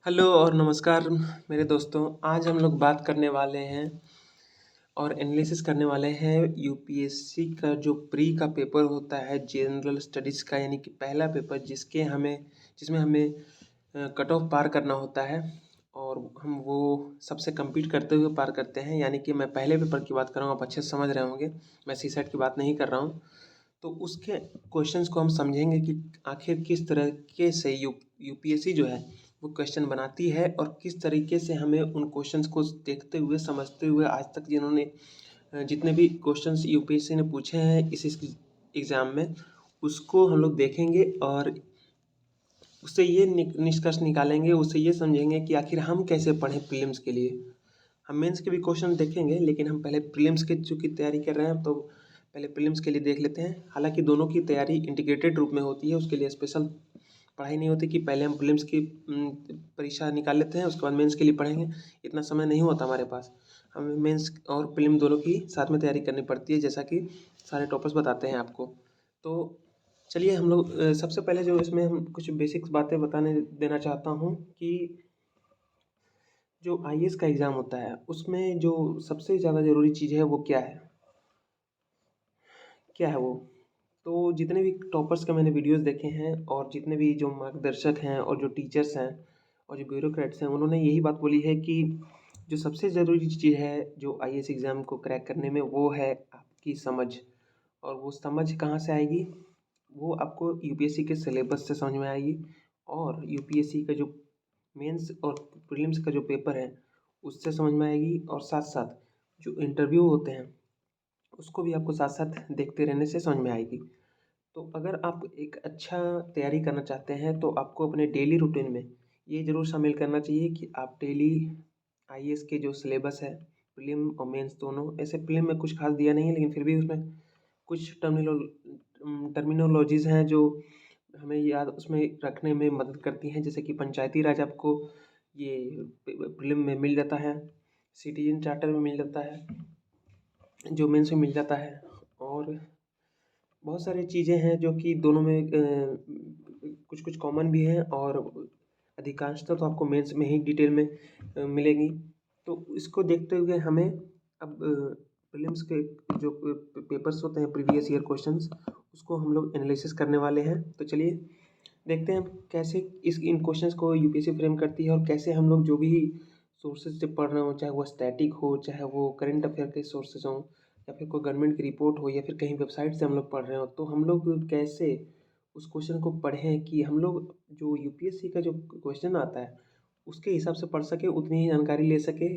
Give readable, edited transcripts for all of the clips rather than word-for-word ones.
Hello और नमस्कार मेरे दोस्तों। आज हम लोग बात करने वाले हैं और एनालिसिस करने वाले हैं यूपीएससी का जो प्री का पेपर होता है जनरल स्टडीज़ का, यानी कि पहला पेपर जिसमें हमें कट ऑफ पार करना होता है और हम वो सबसे कम्पीट करते हुए पार करते हैं। यानी कि मैं पहले पेपर की बात कर रहा हूँ, आप अच्छे से समझ रहे होंगे, मैं सी सेट की बात नहीं कर रहा हूँ। तो उसके क्वेश्चंस को हम समझेंगे कि आखिर किस तरीके से यूपीएससी जो है वो क्वेश्चन बनाती है और किस तरीके से हमें उन क्वेश्चंस को देखते हुए समझते हुए आज तक जिन्होंने जितने भी क्वेश्चंस यूपीएससी ने पूछे हैं इस एग्ज़ाम में उसको हम लोग देखेंगे और उससे ये निष्कर्ष निकालेंगे, उससे ये समझेंगे कि आखिर हम कैसे पढ़ें प्रीलिम्स के लिए। हम मेंस के भी क्वेश्चन देखेंगे, लेकिन हम पहले प्रीलिम्स की चूँकि तैयारी कर रहे हैं तो पहले प्रीलिम्स के लिए देख लेते हैं। हालांकि दोनों की तैयारी इंटीग्रेटेड रूप में होती है, उसके लिए स्पेशल पढ़ाई नहीं होती कि पहले हम प्रीलिम्स की परीक्षा निकाल लेते हैं उसके बाद मेंस के लिए पढ़ेंगे। इतना समय नहीं होता हमारे पास। हमें मेंस और प्रीलिम दोनों की साथ में तैयारी करनी पड़ती है, जैसा कि सारे टॉपर्स बताते हैं आपको। तो चलिए हम लोग सबसे पहले जो इसमें हम कुछ बेसिक्स बातें बताने देना चाहता हूँ कि जो आईएएस का एग्ज़ाम होता है उसमें जो सबसे ज़्यादा ज़रूरी चीज़ है वो क्या है वो। तो जितने भी टॉपर्स के मैंने वीडियोस देखे हैं और जितने भी जो मार्गदर्शक हैं और जो टीचर्स हैं और जो ब्यूरोक्रेट्स हैं, उन्होंने यही बात बोली है कि जो सबसे ज़रूरी चीज़ है जो आईएएस एग्ज़ाम को क्रैक करने में वो है आपकी समझ। और वो समझ कहाँ से आएगी? वो आपको यूपीएससी के सिलेबस से समझ में आएगी और यूपीएससी का जो मेंस और प्रीलिम्स का जो पेपर है उससे समझ में आएगी, और साथ साथ जो इंटरव्यू होते हैं उसको भी आपको साथ साथ देखते रहने से समझ में आएगी। तो अगर आप एक अच्छा तैयारी करना चाहते हैं तो आपको अपने डेली रूटीन में ये ज़रूर शामिल करना चाहिए कि आप डेली आईएएस के जो सिलेबस है प्रीलिम और मेंस दोनों, ऐसे प्रीलिम में कुछ खास दिया नहीं है लेकिन फिर भी उसमें कुछ टर्मिनोलॉजीज़ हैं जो हमें याद उसमें रखने में मदद करती हैं। जैसे कि पंचायती राज आपको ये प्रीलिम में मिल जाता है, सिटीजन चार्टर में मिल जाता है, जो मेंस में मिल जाता है, और बहुत सारी चीज़ें हैं जो कि दोनों में कुछ कुछ कॉमन भी हैं और अधिकांशतः तो आपको मेंस में ही डिटेल में मिलेंगी। तो इसको देखते हुए हमें अब प्रीलिम्स के जो पेपर्स होते हैं प्रीवियस ईयर क्वेश्चंस उसको हम लोग एनालिसिस करने वाले हैं। तो चलिए देखते हैं कैसे इन क्वेश्चंस को यूपीएससी फ्रेम करती है और कैसे हम लोग जो भी सोर्सेज से पढ़ रहे हो, चाहे वो स्टैटिक हो, चाहे वो करंट अफेयर के सोर्सेज हों, या फिर कोई गवर्नमेंट की रिपोर्ट हो, या फिर कहीं वेबसाइट से हम लोग पढ़ रहे हो, तो हम लोग कैसे उस क्वेश्चन को पढ़ें कि हम लोग जो यूपीएससी का जो क्वेश्चन आता है उसके हिसाब से पढ़ सके, उतनी ही जानकारी ले सके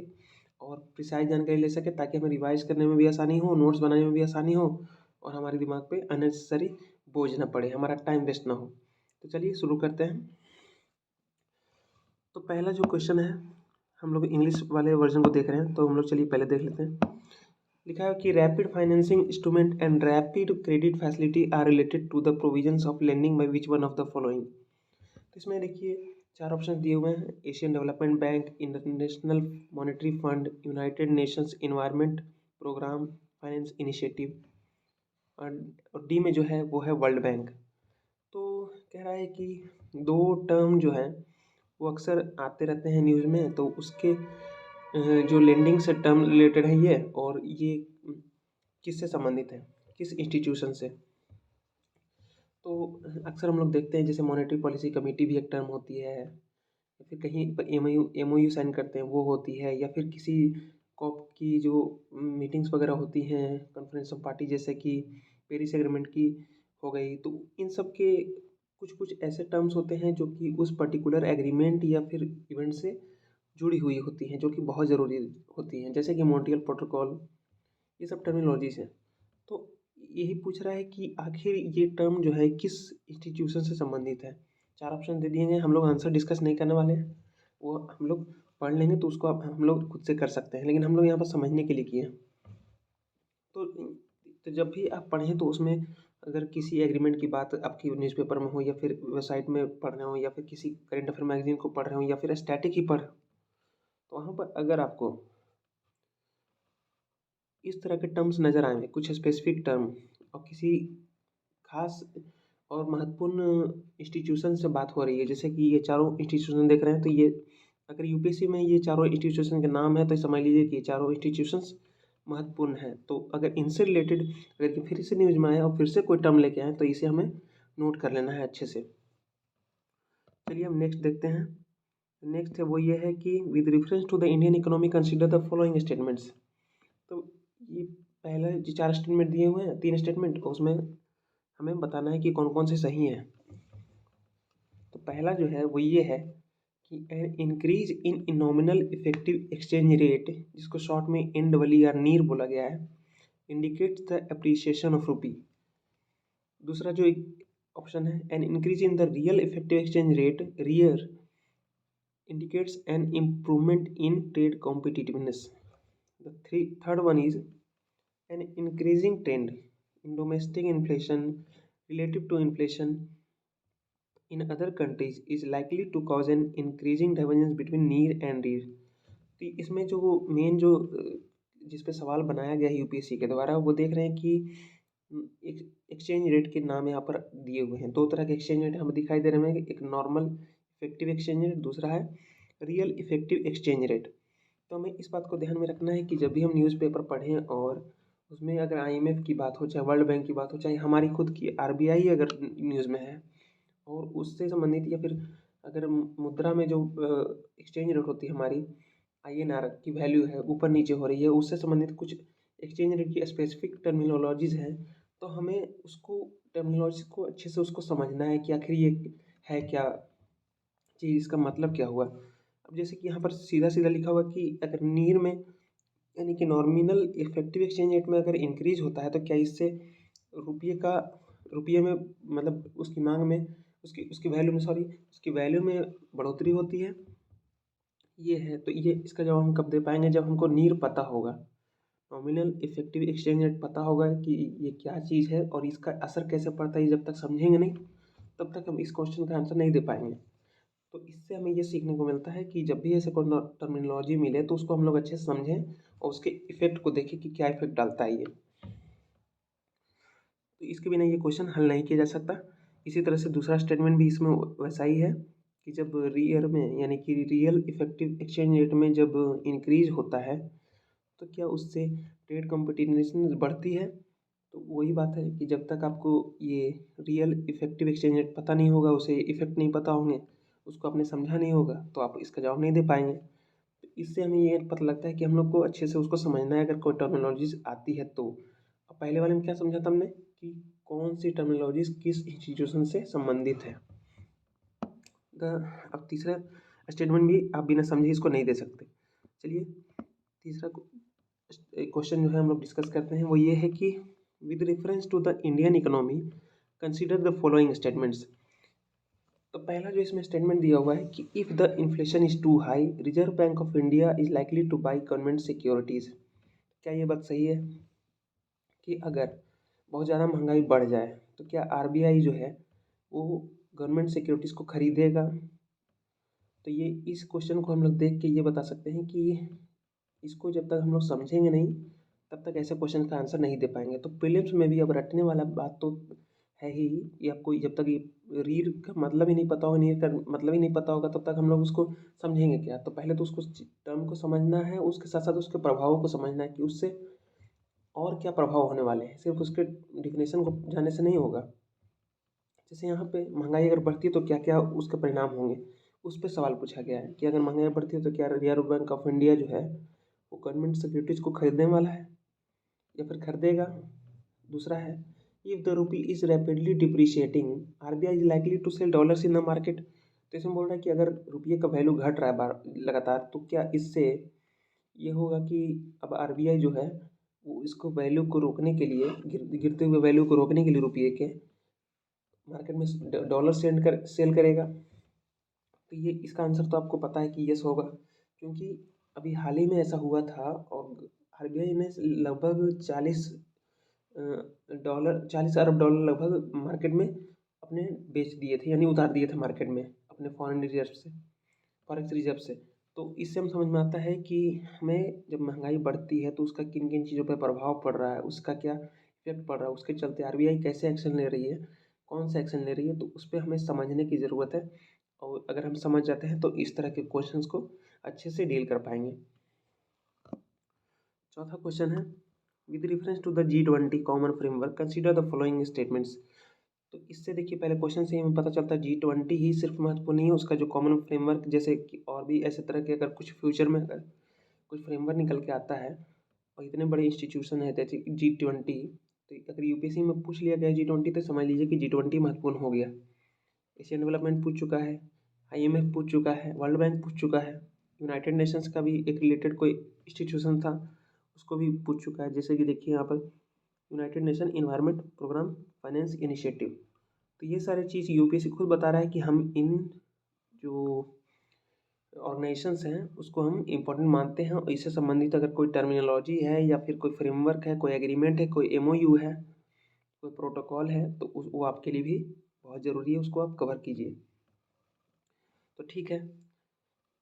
और प्रिसाइज जानकारी ले सके, ताकि हमें रिवाइज करने में भी आसानी हो, नोट्स बनाने में भी आसानी हो और हमारे दिमाग पे अननेसेसरी बोझ ना पड़े, हमारा टाइम वेस्ट ना हो। तो चलिए शुरू करते हैं। तो पहला जो क्वेश्चन है, हम लोग इंग्लिश वाले वर्जन को देख रहे हैं, तो हम लोग चलिए पहले देख लेते हैं। लिखा है कि rapid financing instrument and rapid credit facility are related to the provisions of lending by which one of the following. तो इसमें देखिए चार ऑप्शन दिए हुए हैं: Asian development bank, international monetary fund, United Nations environment programme finance initiative, और D में जो है वो है वर्ल्ड बैंक। तो कह रहा है कि दो टर्म जो है वो अक्सर आते रहते हैं न्यूज़ में, तो उसके जो लेंडिंग से टर्म रिलेटेड है ये, और ये किससे संबंधित है, किस इंस्टीट्यूशन से। तो अक्सर हम लोग देखते हैं जैसे मॉनेटरी पॉलिसी कमेटी भी एक टर्म होती है, या फिर कहीं पर एमओयू साइन करते हैं वो होती है, या फिर किसी कॉप की जो मीटिंग्स वगैरह होती हैं कॉन्फ्रेंस ऑफ पार्टी, जैसे कि पेरिस एग्रीमेंट की हो गई। तो इन सब के कुछ कुछ ऐसे टर्म्स होते हैं जो कि उस पर्टिकुलर एग्रीमेंट या फिर इवेंट से जुड़ी हुई होती हैं, जो कि बहुत ज़रूरी होती हैं, जैसे कि मॉन्ट्रियल प्रोटोकॉल, ये सब टर्मिनोलॉजीज हैं। तो यही पूछ रहा है कि आखिर ये टर्म जो है किस इंस्टीट्यूशन से संबंधित है। चार ऑप्शन दे दिए गए, हम लोग आंसर डिस्कस नहीं करने वाले हैं, वो हम लोग पढ़ लेंगे तो उसको अब हम लोग खुद से कर सकते हैं, लेकिन हम लोग यहाँ पर समझने के लिए किए हैं। तो जब भी आप पढ़ें तो उसमें अगर किसी एग्रीमेंट की बात आपकी न्यूज़पेपर में हो, या फिर वेबसाइट में पढ़ रहे हो, या फिर किसी करंट अफेयर मैगजीन को पढ़ रहे हो, या फिर स्टैटिक ही पढ़ रहे हो, तो वहाँ पर अगर आपको इस तरह के टर्म्स नज़र आएंगे, कुछ स्पेसिफिक टर्म और किसी खास और महत्वपूर्ण इंस्टीट्यूशन से बात हो रही है। जैसे कि ये चारों इंस्टीट्यूशन देख रहे हैं, तो ये अगर यूपीएससी में ये चारों इंस्टीट्यूशन के नाम है तो समझ लीजिए कि ये चारों इंस्टीट्यूशंस महत्वपूर्ण हैं। तो अगर इनसे रिलेटेड अगर कि फिर से न्यूज़ में आए और फिर से कोई टर्म लेके आए तो इसे हमें नोट कर लेना है अच्छे से। चलिए हम नेक्स्ट देखते हैं। नेक्स्ट है वो ये है कि with reference to the Indian economy consider the following statements. तो ये पहले जो 4 स्टेटमेंट दिए हुए हैं, 3 स्टेटमेंट, उसमें हमें बताना है कि कौन कौन से सही हैं। तो पहला जो है वो ये है कि an increase in nominal effective exchange rate, जिसको शॉर्ट में NER नीर बोला गया है, indicates the appreciation of rupee. दूसरा जो एक ऑप्शन है, an increase in the real effective exchange rate rear indicates an improvement in trade competitiveness. The third one is an increasing trend in domestic inflation relative to inflation in other countries is likely to cause an increasing divergence between near and rear. तो इसमें जो main जो जिस पे सवाल बनाया गया है यूपीएससी के द्वारा, वो देख रहे हैं कि एक्सचेंज रेट के नाम यहाँ पर दिए हुए हैं। 2 तरह के एक्सचेंज रेट हमें दिखाई दे रहे हैं, एक नॉर्मल इफेक्टिव एक्सचेंज रेट, दूसरा है रियल इफेक्टिव एक्सचेंज रेट। तो हमें इस बात को ध्यान में रखना है कि जब भी हम न्यूज़पेपर पढ़ें और उसमें अगर IMF की बात हो, चाहे वर्ल्ड बैंक की बात हो, चाहे हमारी खुद की RBI अगर न्यूज़ में है और उससे संबंधित, या फिर अगर मुद्रा में जो एक्सचेंज रेट होती है हमारी, INR की वैल्यू है ऊपर नीचे हो रही है, उससे संबंधित कुछ एक्सचेंज रेट की स्पेसिफिक टर्मिनोलॉजीज हैं, तो हमें उसको टर्मिनोलॉजी को अच्छे से उसको समझना है कि आखिर ये है क्या चीज़, इसका मतलब क्या हुआ। अब जैसे कि यहाँ पर सीधा सीधा लिखा हुआ कि अगर नीर में यानी कि नॉमिनल इफेक्टिव एक्सचेंज रेट में अगर इंक्रीज होता है तो क्या इससे रुपये में मतलब उसकी मांग में उसकी वैल्यू में उसकी वैल्यू में बढ़ोतरी होती है। ये है, तो ये इसका जवाब हम कब दे पाएंगे, जब हमको नीर पता होगा, नॉमिनल इफेक्टिव एक्सचेंज रेट पता होगा कि ये क्या चीज़ है और इसका असर कैसे पड़ता है। जब तक समझेंगे नहीं तब तक हम इस क्वेश्चन का आंसर नहीं दे पाएंगे। तो इससे हमें ये सीखने को मिलता है कि जब भी ऐसे कोई टर्मिनोलॉजी मिले तो उसको हम लोग अच्छे से समझें और उसके इफेक्ट को देखें कि क्या इफेक्ट डालता है ये। तो इसके बिना ये क्वेश्चन हल नहीं किया जा सकता। इसी तरह से दूसरा स्टेटमेंट भी इसमें वैसा ही है कि जब रियर में यानी कि रियल इफेक्टिव एक्सचेंज रेट में जब इंक्रीज होता है तो क्या उससे ट्रेड कॉम्पिटिटिवनेस बढ़ती है। तो वही बात है कि जब तक आपको ये रियल इफेक्टिव एक्सचेंज रेट पता नहीं होगा, उसे इफेक्ट नहीं पता होंगे, उसको आपने समझा नहीं होगा, तो आप इसका जवाब नहीं दे पाएंगे। तो इससे हमें ये पता लगता है कि हम लोग को अच्छे से उसको समझना है अगर कोई टर्मिनोलॉजीज आती है तो। अब पहले वाले में क्या समझा था हमने कि कौन सी टर्मिनोलॉजीज किस इंस्टीट्यूशन से संबंधित है। अब तीसरा स्टेटमेंट भी आप बिना समझे इसको नहीं दे सकते। चलिए तीसरा क्वेश्चन जो है हम लोग डिस्कस करते हैं, वो ये है कि with reference to the Indian economy consider the following statements. तो पहला जो इसमें स्टेटमेंट दिया हुआ है कि if the inflation is too high reserve bank of India is likely to buy government securities. क्या ये बात सही है कि अगर बहुत ज़्यादा महंगाई बढ़ जाए तो क्या RBI जो है वो गवर्नमेंट सिक्योरिटीज़ को खरीदेगा। तो ये इस क्वेश्चन को हम लोग देख के ये बता सकते हैं कि इसको जब तक हम लोग समझेंगे नहीं तब तक ऐसे क्वेश्चन का आंसर नहीं दे पाएंगे। तो प्रीलिम्स में भी अब रटने वाला बात तो है ही, ये आपको जब तक ये रीड का मतलब ही नहीं पता होगा, नीड का मतलब ही नहीं पता होगा, तब तक हम लोग उसको समझेंगे क्या। तो पहले तो उसको टर्म को समझना है, उसके साथ साथ उसके प्रभावों को समझना है कि उससे और क्या प्रभाव होने वाले हैं, सिर्फ उसके डिफिनेशन को जानने से नहीं होगा। जैसे यहाँ पे महंगाई अगर बढ़ती है तो क्या क्या उसके परिणाम होंगे, उस पर सवाल पूछा गया है कि अगर महंगाई बढ़ती है तो क्या रिजर्व बैंक ऑफ इंडिया जो है वो गवर्नमेंट सिक्योरिटीज़ को खरीदने वाला है या फिर खरीदेगा। दूसरा है if the rupee is rapidly depreciating RBI is likely to sell dollars in the market. तो इसमें बोल रहा है कि अगर रुपये का वैल्यू घट रहा है बार लगातार तो क्या इससे ये होगा कि अब RBI जो है वो इसको वैल्यू को रोकने के लिए गिरते हुए वैल्यू को रोकने के लिए रुपये के मार्केट में डॉलर सेल करेगा। तो ये इसका आंसर तो आपको पता है कि यस होगा, क्योंकि अभी हाल ही में ऐसा हुआ था और RBI ने लगभग 40 अरब डॉलर लगभग मार्केट में अपने बेच दिए थे, यानी उतार दिए थे मार्केट में अपने फॉरेक्स रिजर्व से। तो इससे हम समझ में आता है कि हमें जब महंगाई बढ़ती है तो उसका किन किन चीज़ों पर प्रभाव पड़ रहा है, उसका क्या इफेक्ट पड़ रहा है, उसके चलते RBI कैसे एक्शन ले रही है, कौन सा एक्शन ले रही है, तो उस पर हमें समझने की ज़रूरत है। और अगर हम समझ जाते हैं तो इस तरह के क्वेश्चंस को अच्छे से डील कर पाएंगे। चौथा क्वेश्चन है, with reference to the G20 common framework consider the following statements. तो इससे देखिए पहले क्वेश्चन से हमें पता चलता है G20 ही सिर्फ महत्वपूर्ण नहीं है, उसका जो कॉमन फ्रेमवर्क जैसे कि और भी ऐसे तरह के अगर कुछ फ्यूचर में अगर कुछ फ्रेमवर्क निकल के आता है और इतने बड़े इंस्टीट्यूशन है जैसे G20, तो अगर यूपीएससी में पूछ लिया गया G20 तो समझ लीजिए कि G20 महत्वपूर्ण हो गया। एशियन डेवलपमेंट पूछ चुका है, IMF पूछ चुका है, वर्ल्ड बैंक पूछ चुका है, यूनाइटेड नेशंस का भी एक रिलेटेड कोई इंस्टीट्यूशन था उसको भी पूछ चुका है। जैसे कि देखिए यहाँ पर United Nation environment programme finance initiative. तो ये सारी चीज़ यूपीएससी खुद बता रहा है कि हम इन जो ऑर्गेनाइजेशंस हैं उसको हम इम्पोर्टेंट मानते हैं, और इससे संबंधित अगर कोई टर्मिनोलॉजी है या फिर कोई फ्रेमवर्क है, कोई एग्रीमेंट है, कोई MOU है, कोई प्रोटोकॉल है, तो वो आपके लिए भी बहुत ज़रूरी है, उसको आप कवर कीजिए। तो ठीक है,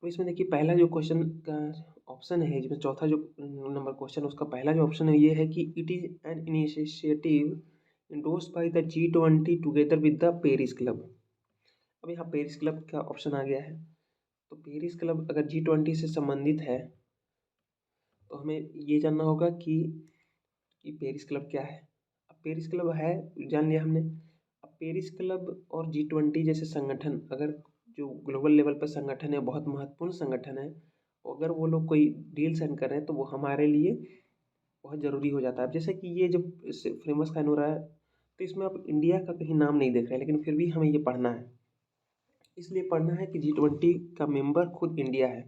तो इसमें देखिए पहला जो क्वेश्चन का ऑप्शन है, जिसमें चौथा जो नंबर क्वेश्चन उसका पहला जो ऑप्शन है ये है कि it is an initiative endorsed by the G20 together with the Paris club. अब यहाँ पेरिस क्लब का ऑप्शन आ गया है, तो पेरिस क्लब अगर G20 से संबंधित है तो हमें ये जानना होगा कि पेरिस क्लब क्या है। अब पेरिस क्लब है जान लिया हमने। अब पेरिस क्लब और G20 जैसे संगठन, अगर जो ग्लोबल लेवल पर संगठन है, बहुत महत्वपूर्ण संगठन है, अगर वो लोग कोई डील साइन कर रहे हैं तो वो हमारे लिए बहुत ज़रूरी हो जाता है। अब जैसे कि ये जब फ्रेमवर्क साइन हो रहा है तो इसमें अब इंडिया का कहीं नाम नहीं देख रहे हैं, लेकिन फिर भी हमें ये पढ़ना है। इसलिए पढ़ना है कि G20 का मेंबर खुद इंडिया है,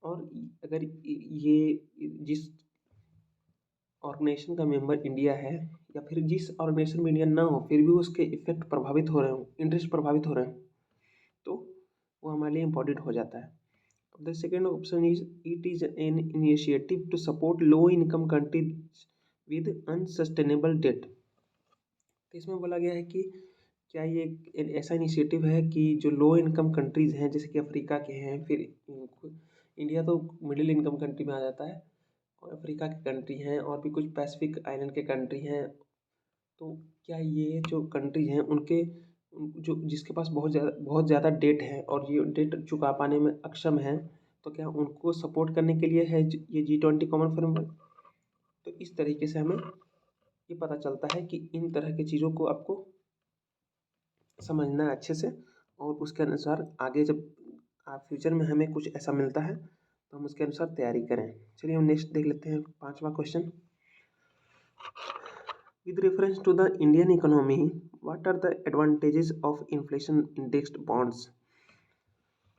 और अगर ये जिस ऑर्गेनाइजेशन का मेंबर इंडिया है या फिर जिस ऑर्गेनाइजेशन में इंडिया ना हो फिर भी उसके इफेक्ट प्रभावित हो रहे हों, इंटरेस्ट प्रभावित हो रहे हैं, तो वो हमारे लिए इम्पोर्टेंट हो जाता है। The second option is it is an initiative to support low income countries with unsustainable debt. तो इसमें बोला गया है कि क्या ये एक ऐसा इनिशिएटिव है कि जो लो इनकम कंट्रीज़ हैं जैसे कि अफ्रीका के हैं, फिर इंडिया तो मिडिल इनकम कंट्री में आ जाता है, और अफ्रीका की कंट्री हैं और भी कुछ पैसिफिक आइलैंड के कंट्री हैं, तो क्या ये जो कंट्रीज हैं उनके जो जिसके पास बहुत ज़्यादा डेट है और ये डेट चुका पाने में अक्षम है, तो क्या उनको सपोर्ट करने के लिए है ये G20 कॉमन फ्रेमवर्क। तो इस तरीके से हमें ये पता चलता है कि इन तरह की चीज़ों को आपको समझना है अच्छे से, और उसके अनुसार आगे जब आप फ्यूचर में हमें कुछ ऐसा मिलता है तो हम उसके अनुसार तैयारी करें। चलिए हम नेक्स्ट देख लेते हैं पांचवा question. With reference to the Indian economy, what are the advantages of inflation indexed bonds?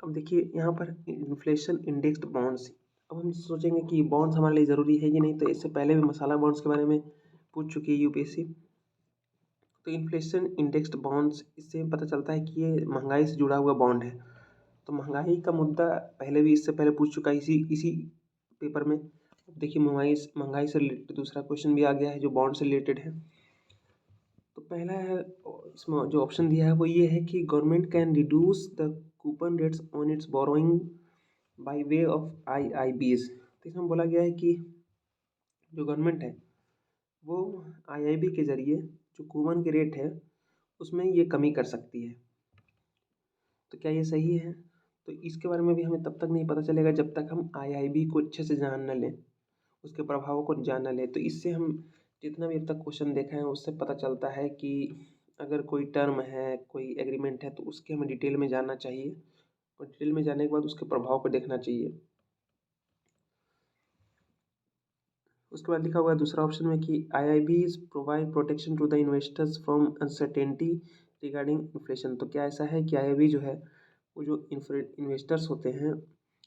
अब देखिए यहाँ पर इन्फ्लेशन इंडेक्स्ड बॉन्ड्स, अब हम सोचेंगे कि बॉन्ड्स हमारे लिए ज़रूरी है कि नहीं, तो इससे पहले भी मसाला बॉन्ड्स के बारे में पूछ चुकी है यूपीएससी। तो इन्फ्लेशन इंडेक्स्ड बॉन्ड्स, इससे पता चलता है कि ये महंगाई से जुड़ा हुआ बॉन्ड है। तो महंगाई का मुद्दा पहले भी इससे पहले पूछ चुका है इसी पेपर में। देखिए महंगाई से रिलेटेड दूसरा क्वेश्चन भी आ गया है जो बॉन्ड से रिलेटेड है। तो पहला है इसमें जो ऑप्शन दिया है वो ये है कि government can reduce the coupon rates on it's borrowing by way of IIBs। तो इसमें बोला गया है कि जो गवर्नमेंट है वो IIB के ज़रिए जो कूपन के रेट है उसमें ये कमी कर सकती है। तो क्या ये सही है? तो इसके बारे में भी हमें तब तक नहीं पता चलेगा जब तक हम IIB को अच्छे से जान न लें, उसके प्रभावों को जान न लें। तो इससे हम जितना भी अब तक क्वेश्चन देखा है उससे पता चलता है कि अगर कोई टर्म है, कोई एग्रीमेंट है, तो उसके हमें डिटेल में जानना चाहिए, और डिटेल में जानने के बाद उसके प्रभाव को देखना चाहिए। उसके बाद लिखा हुआ है दूसरा ऑप्शन में कि IIBs provide protection to the investors from uncertainty regarding inflation. तो क्या ऐसा है कि IIB जो है वो जो इन्वेस्टर्स होते हैं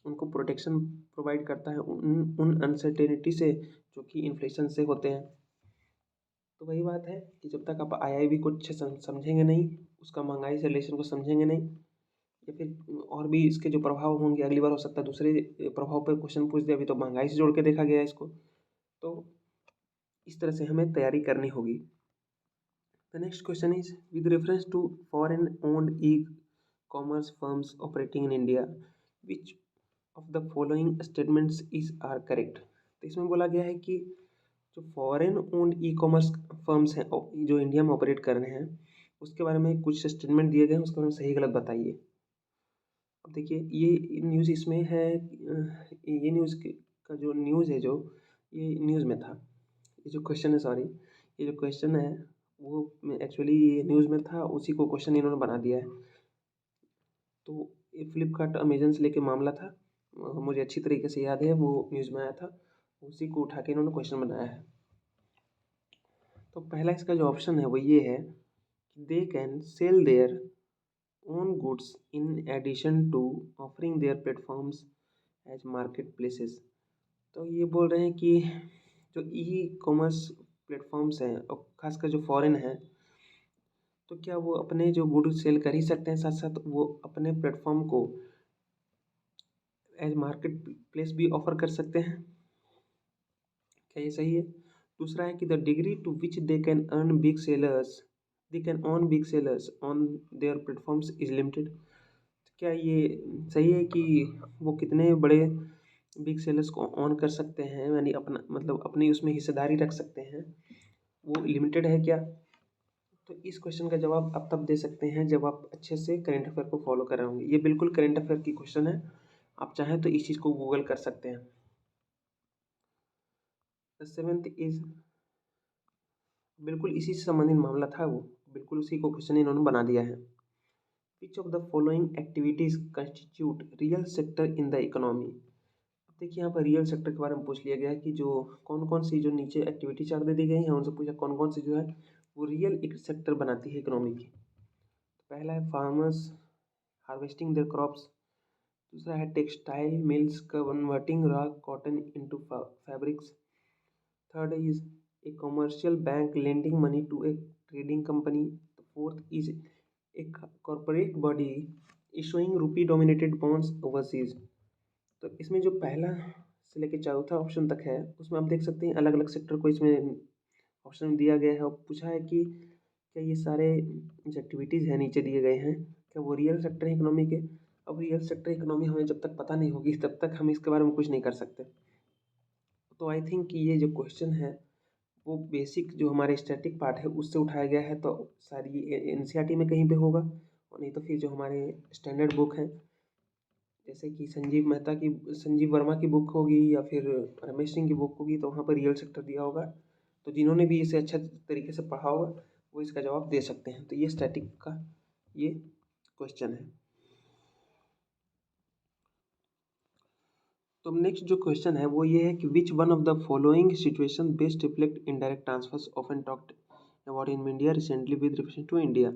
उनको प्रोटेक्शन प्रोवाइड करता है उन अनसर्टेनिटी से जो कि इन्फ्लेशन से होते हैं। तो वही बात है कि जब तक आप IIB को अच्छे समझेंगे नहीं, उसका महंगाई से रिलेशन को समझेंगे नहीं, या फिर और भी इसके जो प्रभाव होंगे, अगली बार हो सकता है दूसरे प्रभाव पर क्वेश्चन पूछ दे, अभी तो महंगाई से जोड़ के देखा गया है इसको, तो इस तरह से हमें तैयारी करनी होगी। The next question is with reference to foreign owned e-commerce firms operating in India which of the following statements is are correct. तो इसमें बोला गया है कि जो फॉरेन ओन्ड ई-कॉमर्स फर्म्स हैं जो इंडिया में ऑपरेट कर रहे हैं, उसके बारे में कुछ स्टेटमेंट दिए गए हैं, उसके बारे में सही गलत बताइए। अब देखिए ये न्यूज़ इसमें है, ये न्यूज़ का जो न्यूज़ है, जो ये न्यूज़ में था, ये जो क्वेश्चन है, सॉरी, ये जो क्वेश्चन है वो एक्चुअली ये न्यूज़ में था, उसी को क्वेश्चन इन्होंने बना दिया है। तो ये फ्लिपकार्ट अमेजन से लेके मामला था, मुझे अच्छी तरीके से याद है, वो न्यूज़ में आया था, उसी को उठा के इन्होंने क्वेश्चन बनाया है। तो पहला इसका जो ऑप्शन है वो ये है कि they can sell their own goods in addition to offering their platforms as marketplaces। तो ये बोल रहे हैं कि जो ई कॉमर्स प्लेटफॉर्म्स हैं और खासकर जो फॉरेन है, तो क्या वो अपने जो गुड्स सेल कर ही सकते हैं, साथ साथ वो अपने प्लेटफॉर्म को एज मार्केट प्लेस भी ऑफर कर सकते हैं। क्या ये सही है? दूसरा है कि the degree to which they can earn big sellers they can on big sellers on their platforms is limited. क्या ये सही है कि वो कितने बड़े बिग सेलर्स को ऑन कर सकते हैं, यानी अपना मतलब अपनी उसमें हिस्सेदारी रख सकते हैं, वो लिमिटेड है क्या? तो इस क्वेश्चन का जवाब आप तब दे सकते हैं जब आप अच्छे से करेंट अफेयर को फॉलो कर रहे होंगे। ये बिल्कुल करेंट अफेयर की क्वेश्चन है, आप चाहें तो इस चीज़ को गूगल कर सकते हैं। द सेवेंथ इज बिल्कुल इसी से संबंधित मामला था, वो बिल्कुल उसी को क्वेश्चन इन्होंने बना दिया है। विच of the following activities constitute real sector in the economy. देखिए यहाँ पर रियल सेक्टर के बारे में पूछ लिया गया है कि जो कौन कौन सी जो नीचे एक्टिविटी चार्ट दे दी गई है उनसे पूछा कौन कौन सी जो है वो रियल एक सेक्टर बनाती है इकोनॉमी की। तो पहला है फार्मर्स हार्वेस्टिंग देयर क्रॉप्स, दूसरा है textile mills converting raw cotton into fabrics, third is a commercial bank lending money to a trading company, fourth is a corporate body issuing rupee dominated bonds overseas. तो इसमें जो पहला से लेकर चौथा option तक है उसमें आप देख सकते हैं अलग अलग सेक्टर को इसमें ऑप्शन में दिया गया है और पूछा है कि क्या ये सारे जो एक्टिविटीज़ हैं नीचे दिए गए हैं क्या वो रियल सेक्टर है इकोनॉमी के। अब रियल सेक्टर इकोनॉमी हमें जब तक पता नहीं होगी तब तक हम इसके बारे में कुछ नहीं कर सकते। तो आई थिंक कि ये जो क्वेश्चन है वो बेसिक जो हमारे स्टैटिक पार्ट है उससे उठाया गया है, तो सारी एनसीईआरटी में कहीं पे होगा, और नहीं तो फिर जो हमारे स्टैंडर्ड बुक हैं जैसे कि संजीव वर्मा की बुक होगी या फिर रमेश सिंह की बुक होगी, तो वहाँ पर रियल सेक्टर दिया होगा। तो जिन्होंने भी इसे अच्छा तरीके से पढ़ा होगा वो इसका जवाब दे सकते हैं। तो ये स्टैटिक का ये क्वेश्चन है। तो नेक्स्ट जो क्वेश्चन है वो ये है कि which one of the following situation best reflect indirect transfers often talked about in India recently with reference to India.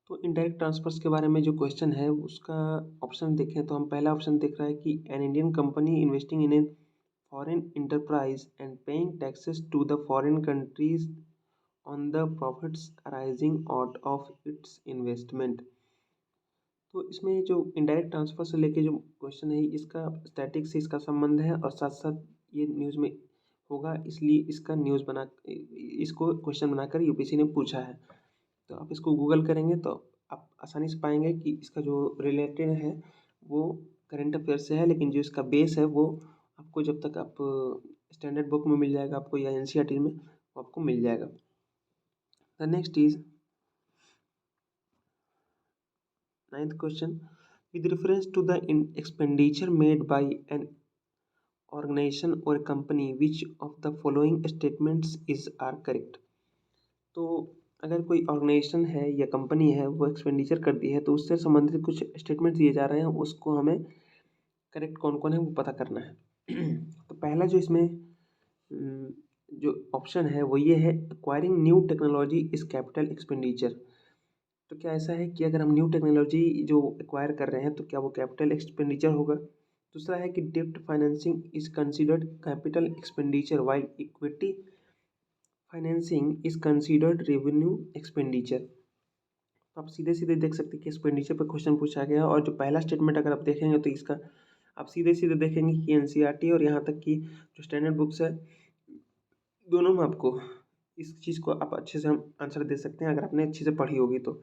तो इनडायरेक्ट ट्रांसफर्स के बारे में जो क्वेश्चन है उसका ऑप्शन देखें तो हम पहला ऑप्शन देख रहा है कि an Indian company investing in a foreign enterprise and paying taxes to the foreign countries on the profits arising out of its investment. तो इसमें जो इनडायरेक्ट ट्रांसफर से लेके जो क्वेश्चन है इसका स्टैटिक से इसका संबंध है और साथ साथ ये न्यूज़ में होगा, इसलिए इसका न्यूज़ बना इसको क्वेश्चन बनाकर यूपीएससी ने पूछा है। तो आप इसको गूगल करेंगे तो आप आसानी से पाएंगे कि इसका जो रिलेटेड है वो करंट अफेयर से है, लेकिन जो इसका बेस है वो आपको जब तक आप स्टैंडर्ड बुक में मिल जाएगा आपको या एनसीईआरटी में वो आपको मिल जाएगा। The next is ninth question with reference to the expenditure made by an organization or company which of the following statements is are correct। तो अगर कोई ऑर्गेनाइजेशन है या कंपनी है वो एक्सपेंडिचर करती है तो उससे संबंधित कुछ स्टेटमेंट दिए जा रहे हैं, उसको हमें करेक्ट कौन कौन है वो पता करना है। तो पहला जो इसमें जो ऑप्शन है वो ये है acquiring new technology is capital expenditure. तो क्या ऐसा है कि अगर हम न्यू टेक्नोलॉजी जो एक्वायर कर रहे हैं तो क्या वो कैपिटल एक्सपेंडिचर होगा। दूसरा है कि डेप्ट financing is considered capital expenditure while equity financing is considered revenue expenditure. तो आप सीधे सीधे देख सकते हैं कि एक्सपेंडिचर पर क्वेश्चन पूछा गया और जो पहला स्टेटमेंट अगर आप देखेंगे तो इसका आप सीधे सीधे देखेंगे कि एनसीईआरटी और यहाँ तक कि जो स्टैंडर्ड बुक्स है दोनों में आपको इस चीज़ को आप अच्छे से हम आंसर दे सकते हैं अगर आपने अच्छे से पढ़ी होगी तो,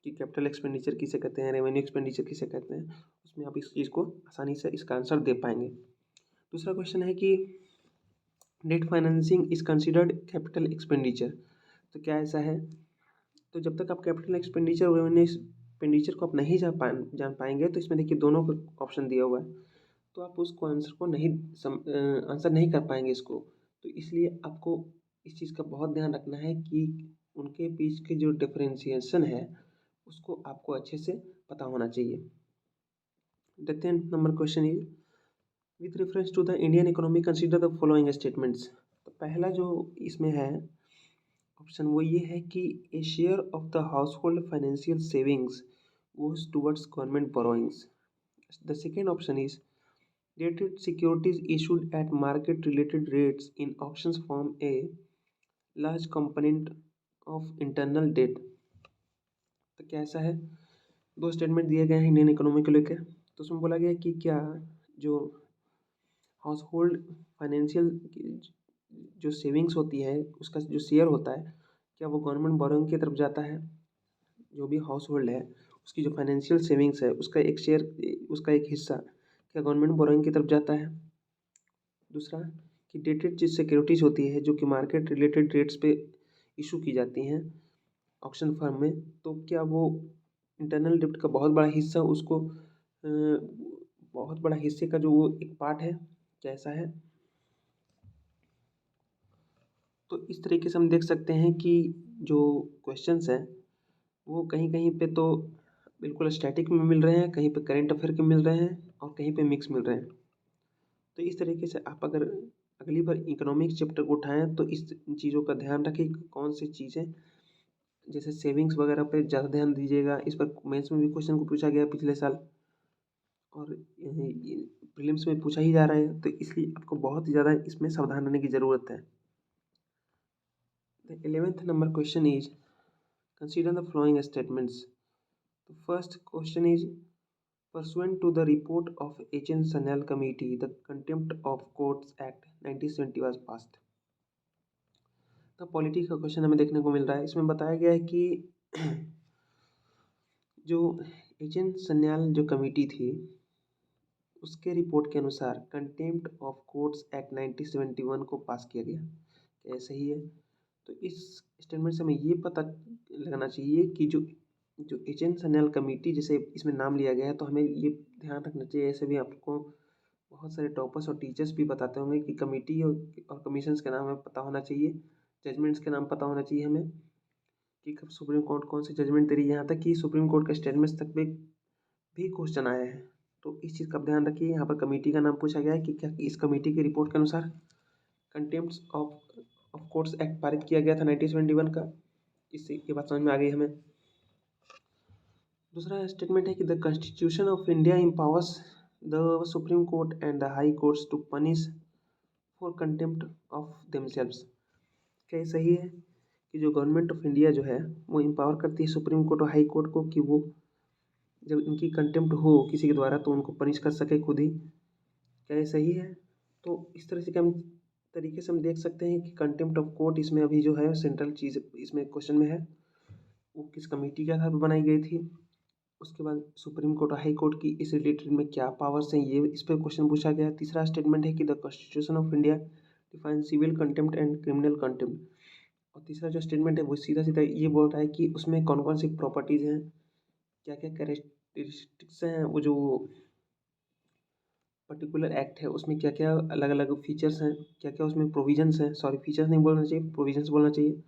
कि कैपिटल एक्सपेंडिचर किसे कहते हैं, रेवेन्यू एक्सपेंडिचर किसे कहते हैं, उसमें आप इस चीज़ को आसानी से इसका आंसर दे पाएंगे। दूसरा क्वेश्चन है कि debt financing is considered capital expenditure. तो क्या ऐसा है तो जब तक आप कैपिटल एक्सपेंडिचर और रेवेन्यू एक्सपेंडिचर को आप नहीं जान पाएंगे तो इसमें देखिए दोनों का ऑप्शन दिया हुआ है, तो आप उसको आंसर को नहीं आंसर नहीं कर पाएंगे इसको। तो इसलिए आपको इस चीज़ का बहुत ध्यान रखना है कि उनके बीच के जो डिफरेंशिएशन है उसको आपको अच्छे से पता होना चाहिए। The 10th number question is with reference to the Indian economy consider the following statements. तो पहला जो इसमें है ऑप्शन वो ये है कि a share of the household financial savings goes towards government borrowings. The second option is dated securities issued at market related rates in auctions form a large component of internal debt। तो क्या ऐसा है, दो statement दिए गए हैं Indian economy को लेकर। तो उसमें बोला गया कि क्या जो हाउस होल्ड फाइनेंशियल जो सेविंग्स होती है उसका जो शेयर होता है क्या वो गवर्नमेंट बोरोइंग की तरफ जाता है। जो भी हाउस होल्ड है उसकी जो फाइनेंशियल सेविंग्स है उसका एक शेयर, उसका एक हिस्सा क्या गवर्नमेंट बोरोइंग की तरफ जाता है। दूसरा कि डेटेड जो सिक्योरिटीज़ होती है जो कि मार्केट रिलेटेड रेट्स पे इशू की जाती हैं ऑक्शन फर्म में, तो क्या वो इंटरनल डेब्ट का बहुत बड़ा हिस्सा उसको बहुत बड़ा हिस्से का जो वो एक पार्ट है, क्या ऐसा है। तो इस तरीके से हम देख सकते हैं कि जो क्वेश्चंस हैं वो कहीं कहीं पे तो बिल्कुल स्टैटिक में मिल रहे हैं, कहीं पे करेंट अफेयर के मिल रहे हैं और कहीं पे मिक्स मिल रहे हैं। तो इस तरीके से आप अगर अगली बार इकोनॉमिक्स चैप्टर को उठाएं तो इस चीज़ों का ध्यान रखें कि कौन सी चीज़ें जैसे सेविंग्स वगैरह पे ज़्यादा ध्यान दीजिएगा। इस पर मेंस में भी क्वेश्चन को पूछा गया पिछले साल और प्रीलिम्स में पूछा ही जा रहा है, तो इसलिए आपको बहुत ही ज़्यादा इसमें सावधान रहने की ज़रूरत है। The 11th number question is consider the flowing statements. The first question is pursuant to the report of H.N. Sanyal Committee, the Contempt of Courts Act 1970 was passed। तो पॉलिटी का क्वेश्चन हमें देखने को मिल रहा है। इसमें बताया गया है कि जो H.N. सन्याल जो कमेटी थी उसके रिपोर्ट के अनुसार कंटेम्प्ट ऑफ कोर्ट्स एक्ट 1971 को पास किया गया। क्या सही है? तो इस स्टेटमेंट से हमें ये पता लगाना चाहिए कि जो H.N. सन्याल कमेटी जिसे इसमें नाम लिया गया है, तो हमें ये ध्यान रखना चाहिए। ऐसे भी आपको बहुत सारे टॉपर्स और टीचर्स भी बताते होंगे कि कमेटी और कमीशंस के नाम हमें पता होना चाहिए, जजमेंट्स के नाम पता होना चाहिए हमें कि कब सुप्रीम कोर्ट कौन सी जजमेंट दे रही है। यहाँ तक कि सुप्रीम कोर्ट के स्टेटमेंट्स तक भी क्वेश्चन आया है। तो इस चीज़ का ध्यान रखिए। यहाँ पर कमेटी का नाम पूछा गया है कि क्या इस कमेटी की रिपोर्ट के अनुसार कंटेम्प्ट ऑफ कोर्ट्स एक्ट पारित किया गया था 1971 का। इससे ये बात समझ में आ गई हमें। दूसरा स्टेटमेंट है कि the constitution of India empowers the supreme court and the high courts to punish for contempt of themselves. क्या ये सही है कि जो गवर्नमेंट ऑफ इंडिया जो है वो एम्पावर करती है सुप्रीम कोर्ट और हाई कोर्ट को कि वो जब इनकी कंटेम्प्ट हो किसी के द्वारा तो उनको पनिश कर सके खुद ही। क्या ये सही है? तो इस तरह से हम तरीके से हम देख सकते हैं कि कंटेम्प्ट ऑफ कोर्ट इसमें अभी जो है सेंट्रल चीज़ इसमें क्वेश्चन में है वो किस कमेटी के आधार पर बनाई गई थी। उसके बाद सुप्रीम कोर्ट और हाई कोर्ट की इस रिलेटेड में क्या पावर्स हैं, ये इस पर क्वेश्चन पूछा गया। तीसरा स्टेटमेंट है कि the constitution of India define civil contempt and criminal contempt. और तीसरा जो स्टेटमेंट है वो सीधा सीधा ये बोल रहा है कि उसमें कौन कौन सी प्रॉपर्टीज़ हैं, क्या क्या कैरेक्टरिस्टिक्स हैं, वो जो पर्टिकुलर एक्ट है उसमें क्या क्या अलग अलग फीचर्स हैं, क्या क्या उसमें प्रोविजंस हैं। सॉरी, फीचर्स नहीं बोलना चाहिए, प्रोविजंस बोलना चाहिए।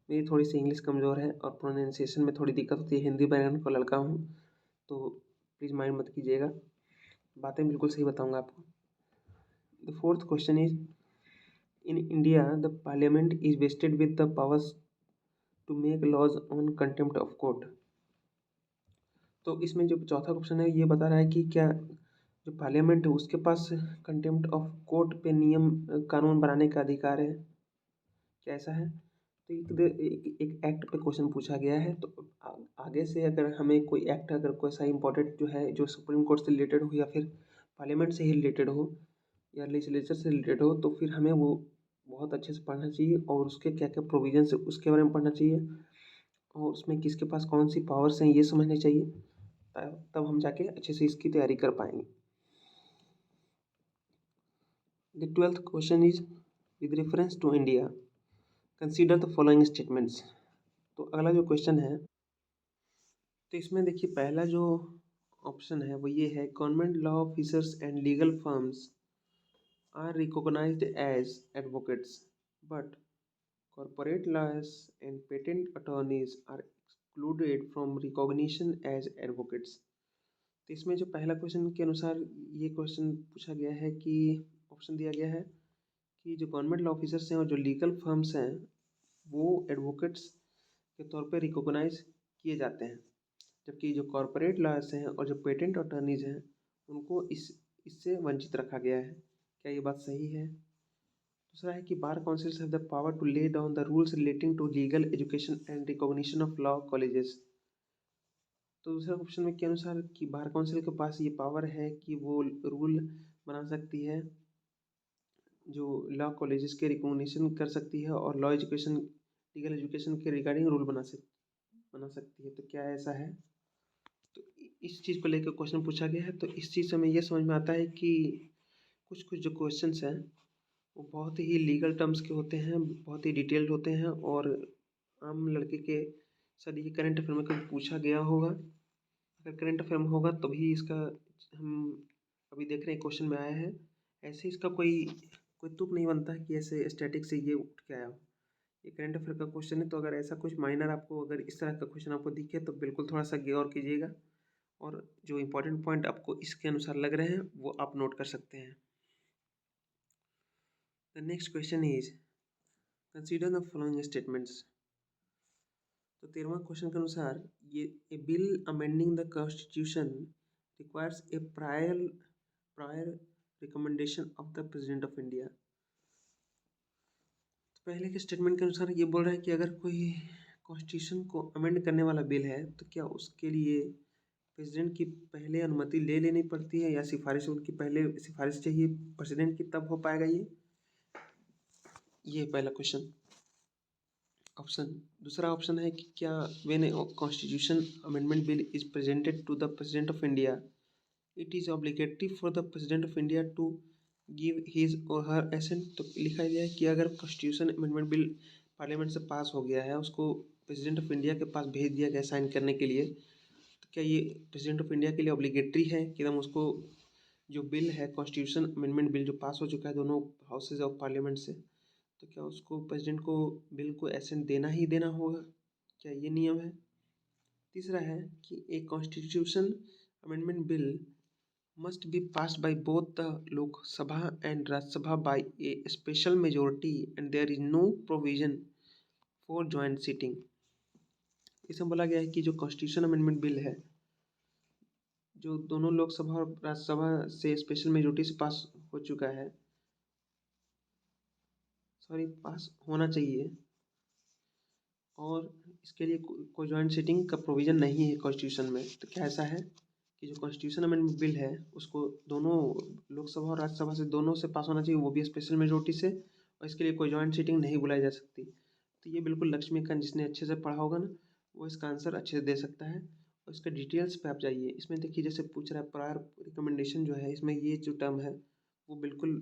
मेरी थोड़ी सी इंग्लिश कमज़ोर है और प्रोनाउंसिएशन में थोड़ी दिक्कत होती है, हिंदी बैकग्राउंड का लड़का हूँ, तो प्लीज़ माइंड मत कीजिएगा, बातें बिल्कुल सही बताऊँगा आपको। The fourth question is in India the parliament is vested with the powers to make laws on contempt of court. तो इसमें जो चौथा क्वेश्चन है ये बता रहा है कि क्या जो पार्लियामेंट है उसके पास कंटेम्प्ट ऑफ कोर्ट पे नियम कानून बनाने का अधिकार है। क्या ऐसा है? तो एक एक्ट पे क्वेश्चन पूछा गया है, तो आगे से अगर हमें कोई एक्ट अगर कोई सा इंपॉर्टेंट जो है जो सुप्रीम कोर्ट से रिलेटेड हो या फिर पार्लियामेंट से ही रिलेटेड हो या लेजिस्लेचर से रिलेटेड हो, तो फिर हमें वो बहुत अच्छे से पढ़ना चाहिए और उसके क्या क्या प्रोविजंस है उसके बारे में पढ़ना चाहिए और उसमें किसके पास कौन सी पावर्स हैं ये समझने चाहिए, तब हम जाके अच्छे से इसकी तैयारी कर पाएंगे। The 12th question is with reference to India consider the following statements. तो अगला जो क्वेश्चन है, तो इसमें देखिए पहला जो ऑप्शन है वो ये है, government law officers and legal firms are recognised as advocates but corporate lawyers and patent attorneys are excluded from recognition as advocates। तो इसमें जो पहला क्वेश्चन के अनुसार ये क्वेश्चन पूछा गया है कि ऑप्शन दिया गया है कि जो गवर्नमेंट लॉ ऑफिसर्स हैं और जो लीगल फर्म्स हैं वो एडवोकेट्स के तौर पे रिकॉग्नाइज किए जाते हैं, जबकि जो कॉरपोरेट लॉयर्स हैं और जो पेटेंट अटॉर्नीज हैं उनको इससे वंचित रखा गया है। क्या ये बात सही है? दूसरा है कि bar councils have the power to lay down the rules relating to legal education and recognition of law colleges. तो दूसरे ऑप्शन में के अनुसार कि बार काउंसिल के पास ये पावर है कि वो रूल बना सकती है, जो लॉ कॉलेजेस के रिकॉग्निशन कर सकती है और लॉ एजुकेशन लीगल एजुकेशन के रिगार्डिंग रूल बना सकती है। तो क्या ऐसा है? तो इस चीज़ को लेकर क्वेश्चन पूछा गया है। तो इस चीज़ से हमें यह समझ में आता है कि कुछ कुछ जो क्वेश्चंस हैं वो बहुत ही लीगल टर्म्स के होते हैं, बहुत ही डिटेल्ड होते हैं और आम लड़के के शायद ये करंट अफेयर में कभी पूछा गया होगा। अगर करंट अफेयर में होगा तभी इसका हम अभी देख रहे हैं क्वेश्चन में आया है। ऐसे इसका कोई तुक नहीं बनता कि ऐसे स्टैटिक से ये उठ के आया हो। ये करंट अफेयर का क्वेश्चन है, तो अगर ऐसा कुछ माइनर आपको अगर इस तरह का क्वेश्चन आपको दिखे तो बिल्कुल थोड़ा सा गौर कीजिएगा और जो इंपॉर्टेंट पॉइंट आपको इसके अनुसार लग रहे हैं वो आप नोट कर सकते हैं। The next question is consider the following statements. तो 13वां क्वेश्चन के अनुसार ये a bill amending the constitution requires a prior recommendation of the president of India. तो पहले के स्टेटमेंट के अनुसार ये बोल रहा है कि अगर कोई कॉन्स्टिट्यूशन को अमेंड करने वाला बिल है तो क्या उसके लिए प्रेसिडेंट की पहले अनुमति ले लेनी पड़ती है या सिफारिश उनकी पहले सिफारिश चाहिए प्रेसिडेंट की, तब हो पाएगा ये पहला क्वेश्चन ऑप्शन। दूसरा ऑप्शन है कि क्या when a constitution amendment bill is presented to the president of India it is obligatory for the president of India to give his or her accent. तो लिखा गया है कि अगर कॉन्स्टिट्यूशन अमेंडमेंट बिल पार्लियामेंट से पास हो गया है, उसको प्रेसिडेंट ऑफ इंडिया के पास भेज दिया गया साइन करने के लिए, तो क्या ये प्रेसिडेंट ऑफ इंडिया के लिए ऑब्लिगेटरी है कि हम उसको जो बिल है कॉन्स्टिट्यूशन अमेंडमेंट बिल जो पास हो चुका है दोनों हाउसेज ऑफ पार्लियामेंट से, तो क्या उसको प्रेसिडेंट को बिल को एसेंट देना ही देना होगा? क्या ये नियम है? तीसरा है कि a constitution amendment bill must be passed by both the Lok Sabha and Rajya Sabha by a special majority and there is no provision for joint sitting. इसमें बोला गया है कि जो कॉन्स्टिट्यूशन अमेंडमेंट बिल है जो दोनों लोकसभा और राज्यसभा से स्पेशल मेजोरिटी से पास हो चुका है, पास होना चाहिए और इसके लिए कोई जॉइंट सीटिंग का प्रोविज़न नहीं है कॉन्स्टिट्यूशन में। तो क्या ऐसा है कि जो कॉन्स्टिट्यूशन अमेंडमेंट बिल है उसको दोनों लोकसभा और राज्यसभा से दोनों से पास होना चाहिए, वो भी स्पेशल मेजोरिटी से, और इसके लिए कोई जॉइंट सीटिंग नहीं बुलाई जा सकती। तो ये बिल्कुल लक्ष्मीकांत जिसने अच्छे से पढ़ा होगा ना वो इसका आंसर अच्छे से दे सकता है। और इसका डिटेल्स पे आप जाइए, इसमें देखिए जैसे पूछ रहा है प्रायर रिकमेंडेशन जो है, इसमें ये जो टर्म है वो बिल्कुल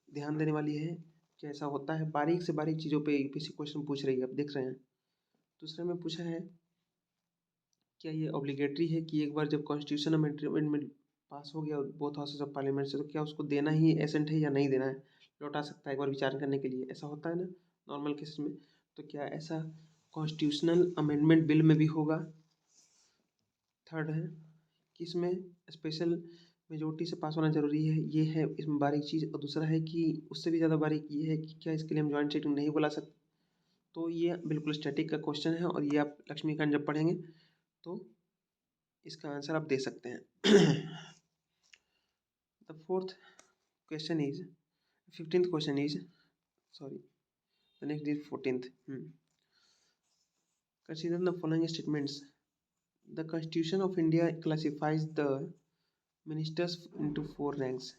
ध्यान देने वाली है कि ऐसा होता है। बारीक से बारीक चीज़ों पे यूपीएससी क्वेश्चन पूछ रही है, आप देख रहे हैं। दूसरे में पूछा है क्या ये ऑब्लिगेटरी है कि एक बार जब कॉन्स्टिट्यूशन अमेंडमेंट पास हो गया बोथ हाउसेस ऑफ पार्लियामेंट से, तो क्या उसको देना ही एसेंट है या नहीं देना है, लौटा सकता है एक बार विचार करने के लिए, ऐसा होता है ना नॉर्मल केसेस में। तो क्या ऐसा कॉन्स्टिट्यूशनल अमेंडमेंट बिल में भी होगा? थर्ड है कि इसमें स्पेशल मेजोरिटी से पास होना जरूरी है, ये है इसमें बारीक चीज़। और दूसरा है कि उससे भी ज़्यादा बारीक ये है कि क्या इसके लिए हम जॉइंट सीटिंग नहीं बुला सकते। तो ये बिल्कुल स्टैटिक का क्वेश्चन है और ये आप लक्ष्मीकांत जब पढ़ेंगे तो इसका आंसर आप दे सकते हैं। The fourth question is 15th question is the next is 14th। Consider the following statements. The constitution of India classifies the ministers into 4 ranks: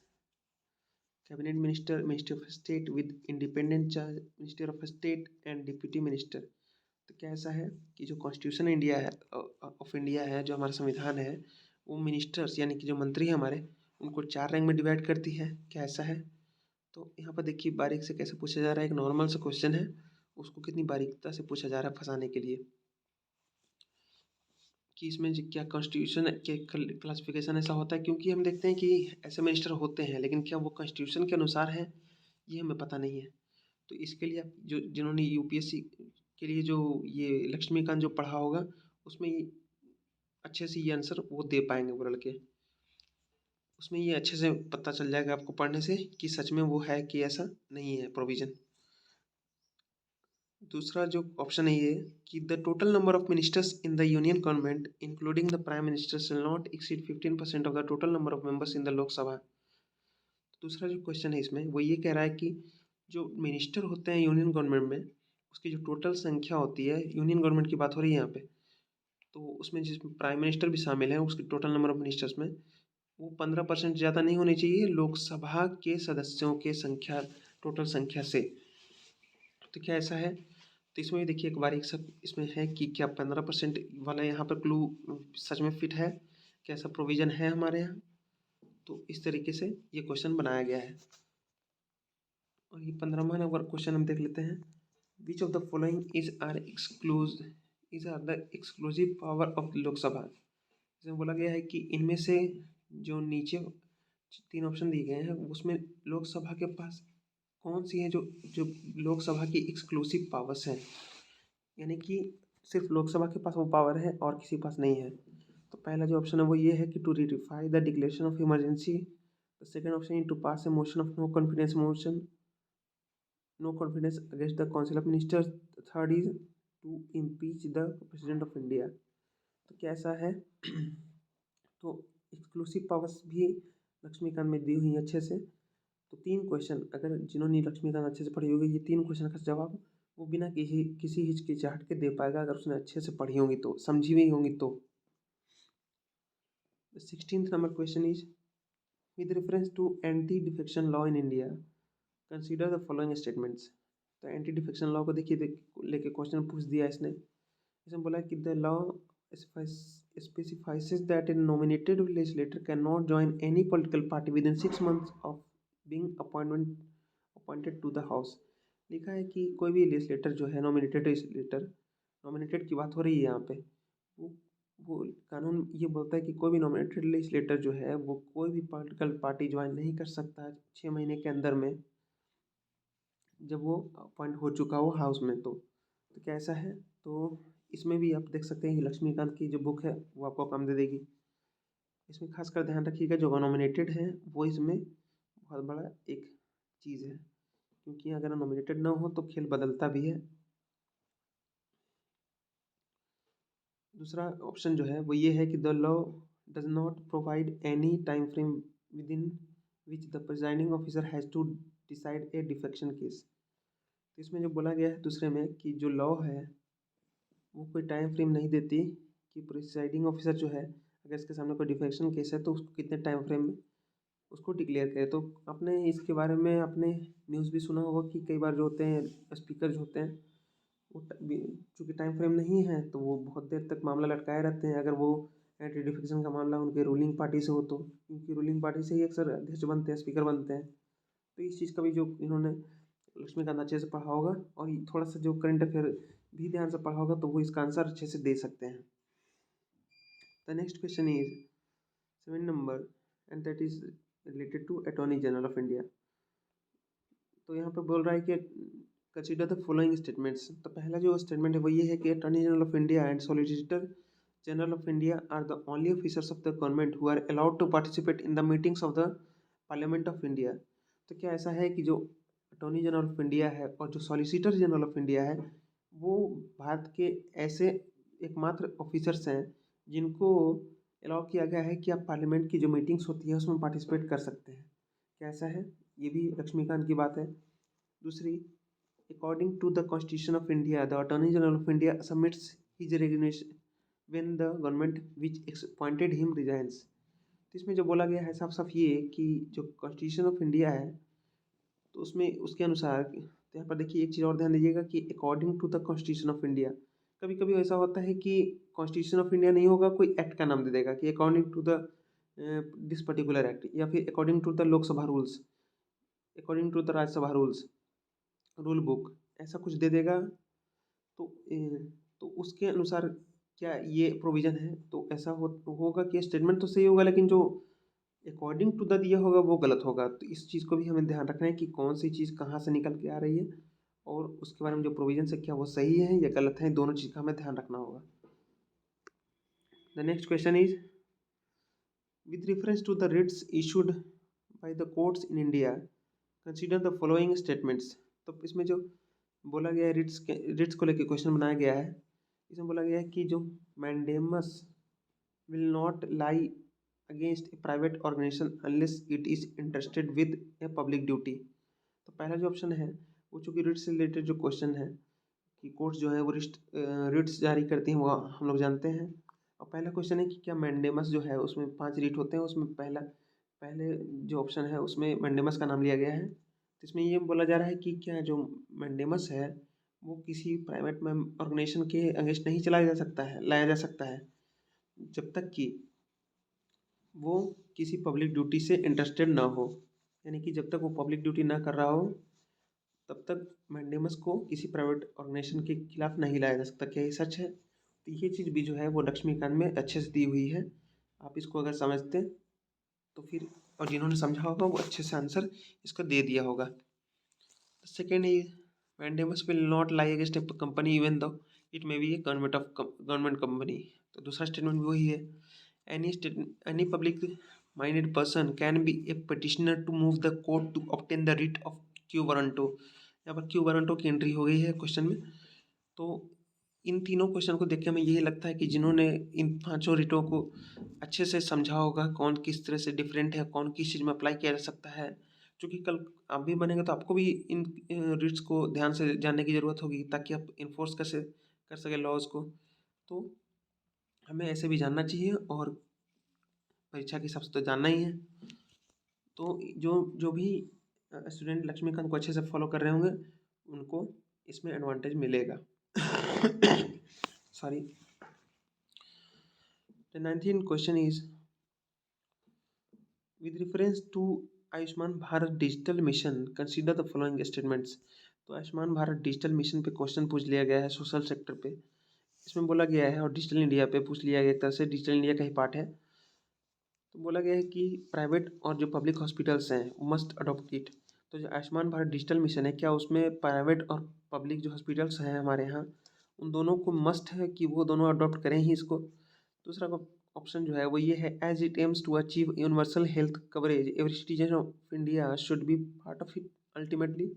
cabinet minister, minister of state with independent charge, minister of state and deputy minister. तो क्या ऐसा है कि जो constitution India है of India है, जो हमारा संविधान है, वो मिनिस्टर्स यानी कि जो मंत्री हैं हमारे उनको 4 रैंक में डिवाइड करती है? क्या ऐसा है? तो यहाँ पर देखिए बारीक से कैसे पूछा जा रहा है, एक नॉर्मल सा क्वेश्चन है उसको कितनी बारीकता से पूछा जा रहा है फंसाने के लिए कि इसमें क्या कॉन्स्टिट्यूशन के क्लासिफिकेशन ऐसा होता है, क्योंकि हम देखते हैं कि ऐसे मिनिस्टर होते हैं लेकिन क्या वो कॉन्स्टिट्यूशन के अनुसार है ये हमें पता नहीं है। तो इसके लिए आप जो जिन्होंने यूपीएससी के लिए जो ये लक्ष्मीकांत जो पढ़ा होगा उसमें अच्छे से ये आंसर वो दे पाएंगे वो लड़के। उसमें ये अच्छे से पता चल जाएगा आपको पढ़ने से कि सच में वो है कि ऐसा नहीं है प्रोविज़न। दूसरा जो ऑप्शन है ये कि the total number of ministers in the union government including the prime minister shall not exceed 15% of the total number of members in the Lok Sabha. दूसरा जो क्वेश्चन है इसमें वो ये कह रहा है कि जो मिनिस्टर होते हैं यूनियन गवर्नमेंट में उसकी जो टोटल संख्या होती है, यूनियन गवर्नमेंट की बात हो रही है यहाँ पे, तो उसमें जिसमें प्राइम मिनिस्टर भी शामिल है उसकी टोटल नंबर ऑफ मिनिस्टर्स में वो 15% ज़्यादा नहीं होनी चाहिए लोकसभा के सदस्यों के संख्या टोटल संख्या से। तो क्या ऐसा है? तो इसमें भी देखिए एक बारीक सा इसमें है कि क्या 15% वाला यहाँ पर क्लू सच में फिट है, क्या ऐसा प्रोविज़न है हमारे यहाँ? तो इस तरीके से ये क्वेश्चन बनाया गया है। और ये 15वां नंबर क्वेश्चन हम देख लेते हैं। Which of the following is are the exclusive power of Lok Sabha. इसमें बोला गया है कि इनमें से जो नीचे 3 ऑप्शन दिए गए हैं उसमें लोकसभा के पास कौन सी है जो जो लोकसभा की एक्सक्लूसिव पावर्स हैं, यानी कि सिर्फ लोकसभा के पास वो पावर है और किसी के पास नहीं है। तो पहला जो ऑप्शन है वो ये है कि to ratify the declaration of emergency. The second option is to pass a motion of no confidence against the council of ministers. Third is to impeach the president of India. तो क्या ऐसा है? तो एक्सक्लूसिव पावर्स भी लक्ष्मीकांत में दी हुई है अच्छे से। तो 3 क्वेश्चन अगर जिन्होंने लक्ष्मीकांत अच्छे से पढ़ी होगी ये 3 क्वेश्चन का जवाब वो बिना किसी हिचकिचाहट के दे पाएगा अगर उसने अच्छे से पढ़ी होंगी तो, समझी हुई होंगी तो। 16th number question is with reference to anti defection law in India consider the following statements. तो एंटी डिफेक्शन लॉ को देखिए लेके क्वेश्चन पूछ दिया इसने बोला कि the law specifies that a nominated legislator cannot join any political party within 6 months of being appointed to the house। लिखा है कि कोई भी लेजिस्लेटर जो है नॉमिनेटेड की बात हो रही है यहाँ पे, वो कानून ये बोलता है कि कोई भी नॉमिनेटेड लेजिस्लेटर जो है वो कोई भी पॉलिटिकल पार्टी ज्वाइन नहीं कर सकता 6 महीने के अंदर में जब वो अपॉइंट हो चुका हो हाउस में। तो क्या ऐसा है? तो इसमें भी आप देख सकते हैं कि लक्ष्मीकांत की जो बुक है वो आपको काम दे देगी। इसमें खासकर ध्यान रखिएगा जो नॉमिनेटेड है वो इसमें बहुत बड़ा एक चीज़ है, क्योंकि अगर नॉमिनेटेड ना हो तो खेल बदलता भी है। दूसरा ऑप्शन जो है वो ये है कि the law does not provide any time frame within which the presiding officer has to decide a defection case. तो इसमें जो बोला गया है दूसरे में कि जो लॉ है वो कोई टाइम फ्रेम नहीं देती कि प्रिसाइडिंग ऑफिसर जो है अगर इसके सामने कोई डिफेक्शन केस है तो उसको कितने टाइम फ्रेम में उसको डिक्लेयर करे। तो आपने इसके बारे में आपने न्यूज़ भी सुना होगा कि कई बार जो होते हैं स्पीकर जो होते हैं वो चूँकि टाइम फ्रेम नहीं है तो वो बहुत देर तक मामला लटकाए रहते हैं अगर वो एंटी डिफेक्शन का मामला उनके रूलिंग पार्टी से हो तो, क्योंकि रूलिंग पार्टी से ही अक्सर अध्यक्ष बनते हैं, स्पीकर बनते हैं। तो इस चीज़ का भी जो इन्होंने लक्ष्मीकांत अच्छे से पढ़ा होगा और थोड़ा सा जो करंट अफेयर भी ध्यान से पढ़ा होगा तो वो इसका आंसर अच्छे से दे सकते हैं। The next question is 7 number and that is related to attorney general of India. तो यहाँ पे बोल रहा है कि कंसिडर द फॉलोइंग स्टेटमेंट्स। तो पहला जो स्टेटमेंट है वो ये है कि attorney general of India and solicitor general of India are the only officers of the government who are allowed to participate in the meetings of the parliament of India. तो क्या ऐसा है कि जो अटॉर्नी जनरल ऑफ इंडिया है और जो solicitor general of India है वो भारत के ऐसे एकमात्र ऑफिसर्स हैं जिनको अलाउ किया गया है कि आप पार्लियामेंट की जो मीटिंग्स होती है उसमें पार्टिसिपेट कर सकते हैं। क्या ऐसा है? ये भी लक्ष्मीकांत की बात है। दूसरी, according to the constitution of India the attorney general of India submits his resignation when the government which appointed him resigns. तो इसमें जो बोला गया है साफ साफ ये कि जो कॉन्स्टिट्यूशन ऑफ इंडिया है तो उसमें उसके अनुसार, तो यहाँ पर देखिए एक चीज़ और ध्यान दीजिएगा कि according to the constitution of India, कभी कभी ऐसा होता है कि कॉन्स्टिट्यूशन ऑफ इंडिया नहीं होगा, कोई एक्ट का नाम दे देगा कि according to the this particular act, या फिर according to the Lok Sabha rules, according to the Rajya Sabha rules rule book. ऐसा कुछ दे देगा तो तो उसके अनुसार क्या ये प्रोविज़न है, तो ऐसा होगा कि स्टेटमेंट तो सही होगा लेकिन जो अकॉर्डिंग टू द दिया होगा वो गलत होगा। तो इस चीज़ को भी हमें ध्यान रखना है कि कौन सी चीज़ कहाँ से निकल के आ रही है और उसके बारे में जो प्रोविज़न्स है क्या वो सही है या गलत है, दोनों चीज़ का हमें ध्यान रखना होगा। The next question is with reference to the writs issued by the courts in India consider the following statements. तो इसमें जो बोला गया है रिट्स को लेकर क्वेश्चन बनाया गया है, इसमें बोला गया है कि जो mandamus will not lie against a private organisation unless it is interested with a public duty. तो पहला जो ऑप्शन है वो चूँकि रिट्स से रिलेटेड जो क्वेश्चन है कि कोर्ट्स जो है वो रिट्स जारी करती हैं, वो हम लोग जानते हैं। और पहला क्वेश्चन है कि क्या मैंडेमस जो है उसमें 5 रिट होते हैं, उसमें पहले जो ऑप्शन है उसमें मैंडेमस का नाम लिया गया है। तो इसमें ये बोला जा रहा है कि क्या जो मैंडेमस है वो किसी प्राइवेट ऑर्गेनाइजेशन के अगेंस्ट नहीं लाया जा सकता है जब तक कि वो किसी पब्लिक ड्यूटी से इंटरेस्टेड ना हो। यानी कि जब तक वो पब्लिक ड्यूटी ना कर रहा हो तब तक मैंडेमस को किसी प्राइवेट ऑर्गेनाइजेशन के खिलाफ नहीं लाया जा सकता। क्या ये सच है? तो ये चीज़ भी जो है वो लक्ष्मीकांत में अच्छे से दी हुई है। आप इसको अगर समझते तो फिर, और जिन्होंने समझा होगा वो अच्छे से आंसर इसका दे दिया होगा। Second is mandamus will not lie against a company even though it may be a government company. तो दूसरा स्टेटमेंट भी वही है, any public minded person can be a petitioner to move the court to obtain the writ of quo warranto. यहाँ पर quo warranto की entry हो गई है क्वेश्चन में। तो इन तीनों क्वेश्चन को देख के हमें यही लगता है कि जिन्होंने इन पांचों रिटों को अच्छे से समझा होगा कौन किस तरह से डिफरेंट है, कौन किस चीज़ में अप्लाई किया जा सकता है, क्योंकि कल आप भी बनेंगे तो आपको भी इन रिट्स को ध्यान से जानने की ज़रूरत होगी ताकि आप इन्फोर्स कैसे कर सके लॉज को। तो हमें ऐसे भी जानना चाहिए और परीक्षा के हिसाब से तो जानना ही है। तो जो जो भी स्टूडेंट लक्ष्मीकांत को अच्छे से फॉलो कर रहे होंगे उनको इसमें एडवांटेज मिलेगा। Sorry. The 19th question is with reference to Ayushman Bharat digital mission consider the following statements. तो आयुष्मान भारत डिजिटल मिशन पे क्वेश्चन पूछ लिया गया है सोशल सेक्टर पे। इसमें बोला गया है और डिजिटल इंडिया पे पूछ लिया गया, एक तरह से डिजिटल इंडिया का ही पार्ट है। तो बोला गया है कि प्राइवेट और जो पब्लिक हॉस्पिटल्स हैं मस्ट अडॉप्ट इट। तो जो आयुष्मान भारत डिजिटल मिशन है क्या उसमें प्राइवेट और पब्लिक जो हॉस्पिटल्स हैं हमारे यहाँ उन दोनों को मस्ट है कि वो दोनों अडॉप्ट करें ही इसको। दूसरा ऑप्शन जो है वो ये है as it aims to achieve universal health coverage every citizen of India should be part of it ultimately.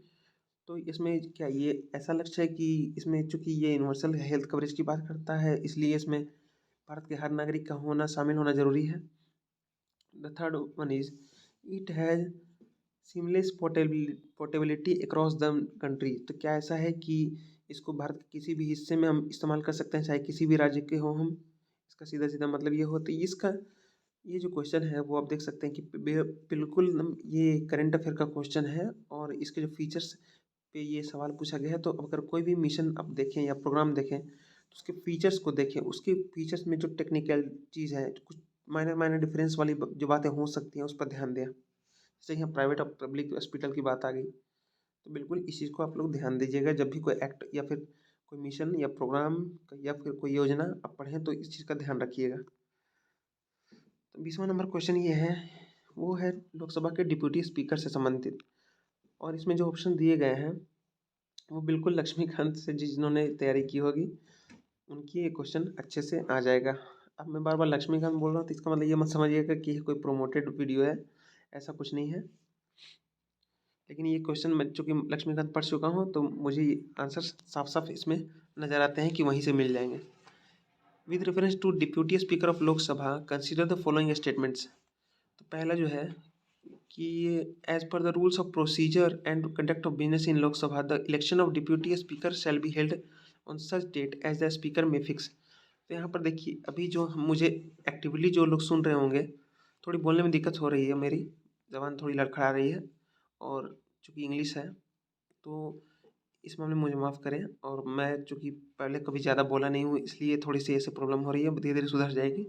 तो इसमें क्या ये ऐसा लक्ष्य है कि इसमें चूंकि ये यूनिवर्सल हेल्थ कवरेज की बात करता है इसलिए इसमें भारत के हर नागरिक का होना शामिल होना जरूरी है। The third one is it has seamless portability across the country. तो क्या ऐसा है कि इसको भारत के किसी भी हिस्से में हम इस्तेमाल कर सकते हैं चाहे किसी भी राज्य के हो हम। इसका सीधा सीधा मतलब ये होता है इसका ये जो क्वेश्चन है वो आप देख सकते हैं कि बिल्कुल ये करंट अफेयर का क्वेश्चन है और इसके जो फीचर्स पे ये सवाल पूछा गया है। तो अगर कोई भी मिशन आप देखें या प्रोग्राम देखें तो उसके फीचर्स को देखें, उसके फीचर्स में जो टेक्निकल चीज़ है कुछ माइनर माइनर डिफरेंस वाली जो बातें हो सकती हैं उस पर ध्यान दें। जैसे यहाँ प्राइवेट और पब्लिक हॉस्पिटल की बात आ गई तो बिल्कुल इस चीज़ को आप लोग ध्यान दीजिएगा जब भी कोई एक्ट या फिर कोई मिशन या प्रोग्राम या फिर कोई योजना आप पढ़ें तो इस चीज़ का ध्यान रखिएगा। तो 20वां नंबर क्वेश्चन ये है वो है लोकसभा के डिप्यूटी स्पीकर से संबंधित। और इसमें जो ऑप्शन दिए गए हैं वो बिल्कुल लक्ष्मीकांत से जिन्होंने तैयारी की होगी उनकी ये क्वेश्चन अच्छे से आ जाएगा। अब मैं बार बार लक्ष्मीकांत बोल रहा हूँ तो इसका मतलब ये मत समझिएगा कि ये कोई प्रोमोटेड वीडियो है, ऐसा कुछ नहीं है। लेकिन ये क्वेश्चन मैं चूँकि लक्ष्मीकांत पढ़ चुका हूँ तो मुझे आंसर साफ साफ इसमें नज़र आते हैं कि वहीं से मिल जाएंगे। With reference to deputy speaker of Lok Sabha consider the following statements. तो पहला जो है कि as per the rules of procedure and conduct of business in Lok Sabha the election of deputy speaker shall be held on such date as the speaker may fix. तो यहाँ पर देखिए अभी जो मुझे एक्टिवली जो लोग सुन रहे होंगे थोड़ी बोलने में दिक्कत हो रही है, मेरी ज़बान थोड़ी लड़खड़ा रही है और चूँकि इंग्लिश है तो इस मामले में मुझे माफ़ करें। और मैं चूँकि पहले कभी ज़्यादा बोला नहीं हूँ इसलिए थोड़ी सी ऐसे प्रॉब्लम हो रही है, धीरे धीरे सुधर जाएगी।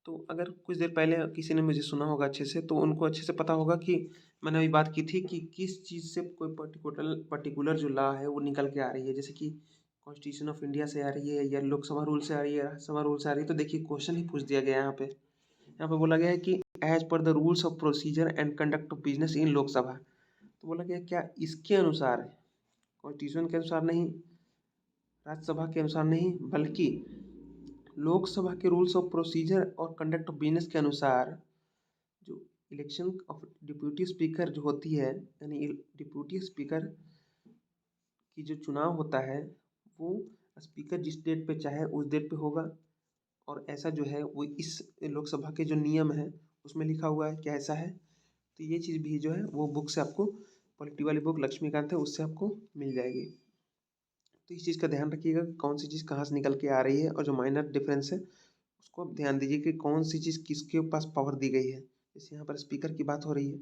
तो अगर कुछ देर पहले किसी ने मुझे सुना होगा अच्छे से, तो उनको अच्छे से पता होगा कि मैंने अभी बात की थी कि किस चीज़ से कोई पर्टिकुलर जो लॉ है वो निकल के आ रही है। जैसे कि कॉन्स्टिट्यूशन ऑफ इंडिया से आ रही है या लोकसभा रूल से आ रही है, राज्यसभा रूल से आ रही है। तो देखिए क्वेश्चन ही पूछ दिया गया है यहाँ पे बोला गया है कि as per the rules of procedure and conduct of business in Lok Sabha. तो बोला गया क्या इसके अनुसार है, कॉन्स्टिट्यूशन के अनुसार नहीं, राज्यसभा के अनुसार नहीं, बल्कि लोकसभा के रूल्स ऑफ प्रोसीजर और कंडक्ट ऑफ बिजनेस के अनुसार जो इलेक्शन ऑफ डिप्यूटी स्पीकर जो होती है, यानी डिप्यूटी स्पीकर की जो चुनाव होता है वो स्पीकर जिस डेट पे चाहे उस डेट पे होगा। और ऐसा जो है वो इस लोकसभा के जो नियम है उसमें लिखा हुआ है कि ऐसा है। तो ये चीज़ भी जो है वो बुक से आपको, पॉलिटी वाली बुक लक्ष्मीकांत है उससे आपको मिल जाएगी। तो इस चीज़ का ध्यान रखिएगा कौन सी चीज़ कहाँ से निकल के आ रही है, और जो माइनर डिफरेंस है उसको आप ध्यान दीजिए कि कौन सी चीज़ किसके पास पावर दी गई है। जैसे यहाँ पर स्पीकर की बात हो रही है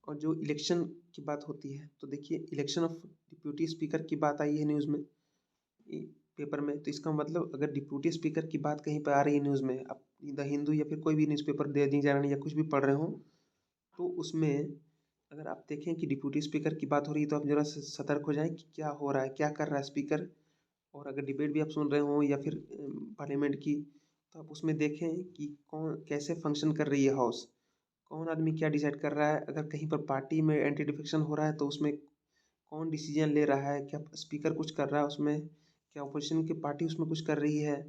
और जो इलेक्शन की बात होती है, तो देखिए इलेक्शन ऑफ डिप्यूटी स्पीकर की बात आई है न्यूज़ में, पेपर में। तो इसका मतलब अगर डिप्यूटी स्पीकर की बात कहीं पर आ रही है न्यूज़ में, आप द हिंदू या फिर कोई भी न्यूज़पेपर, दैनिक जागरण या कुछ भी पढ़ रहे हो, तो उसमें अगर आप देखें कि डिप्यूटी स्पीकर की बात हो रही है तो आप ज़रा सतर्क हो जाएं कि क्या हो रहा है, क्या कर रहा है स्पीकर। और अगर डिबेट भी आप सुन रहे हो या फिर पार्लियामेंट की, तो आप उसमें देखें कि कौन कैसे फंक्शन कर रही है हाउस, कौन आदमी क्या डिसाइड कर रहा है। अगर कहीं पर पार्टी में एंटी डिफेक्शन हो रहा है तो उसमें कौन डिसीजन ले रहा है, क्या स्पीकर कुछ कर रहा है उसमें, क्या अपोजिशन की पार्टी उसमें कुछ कर रही है,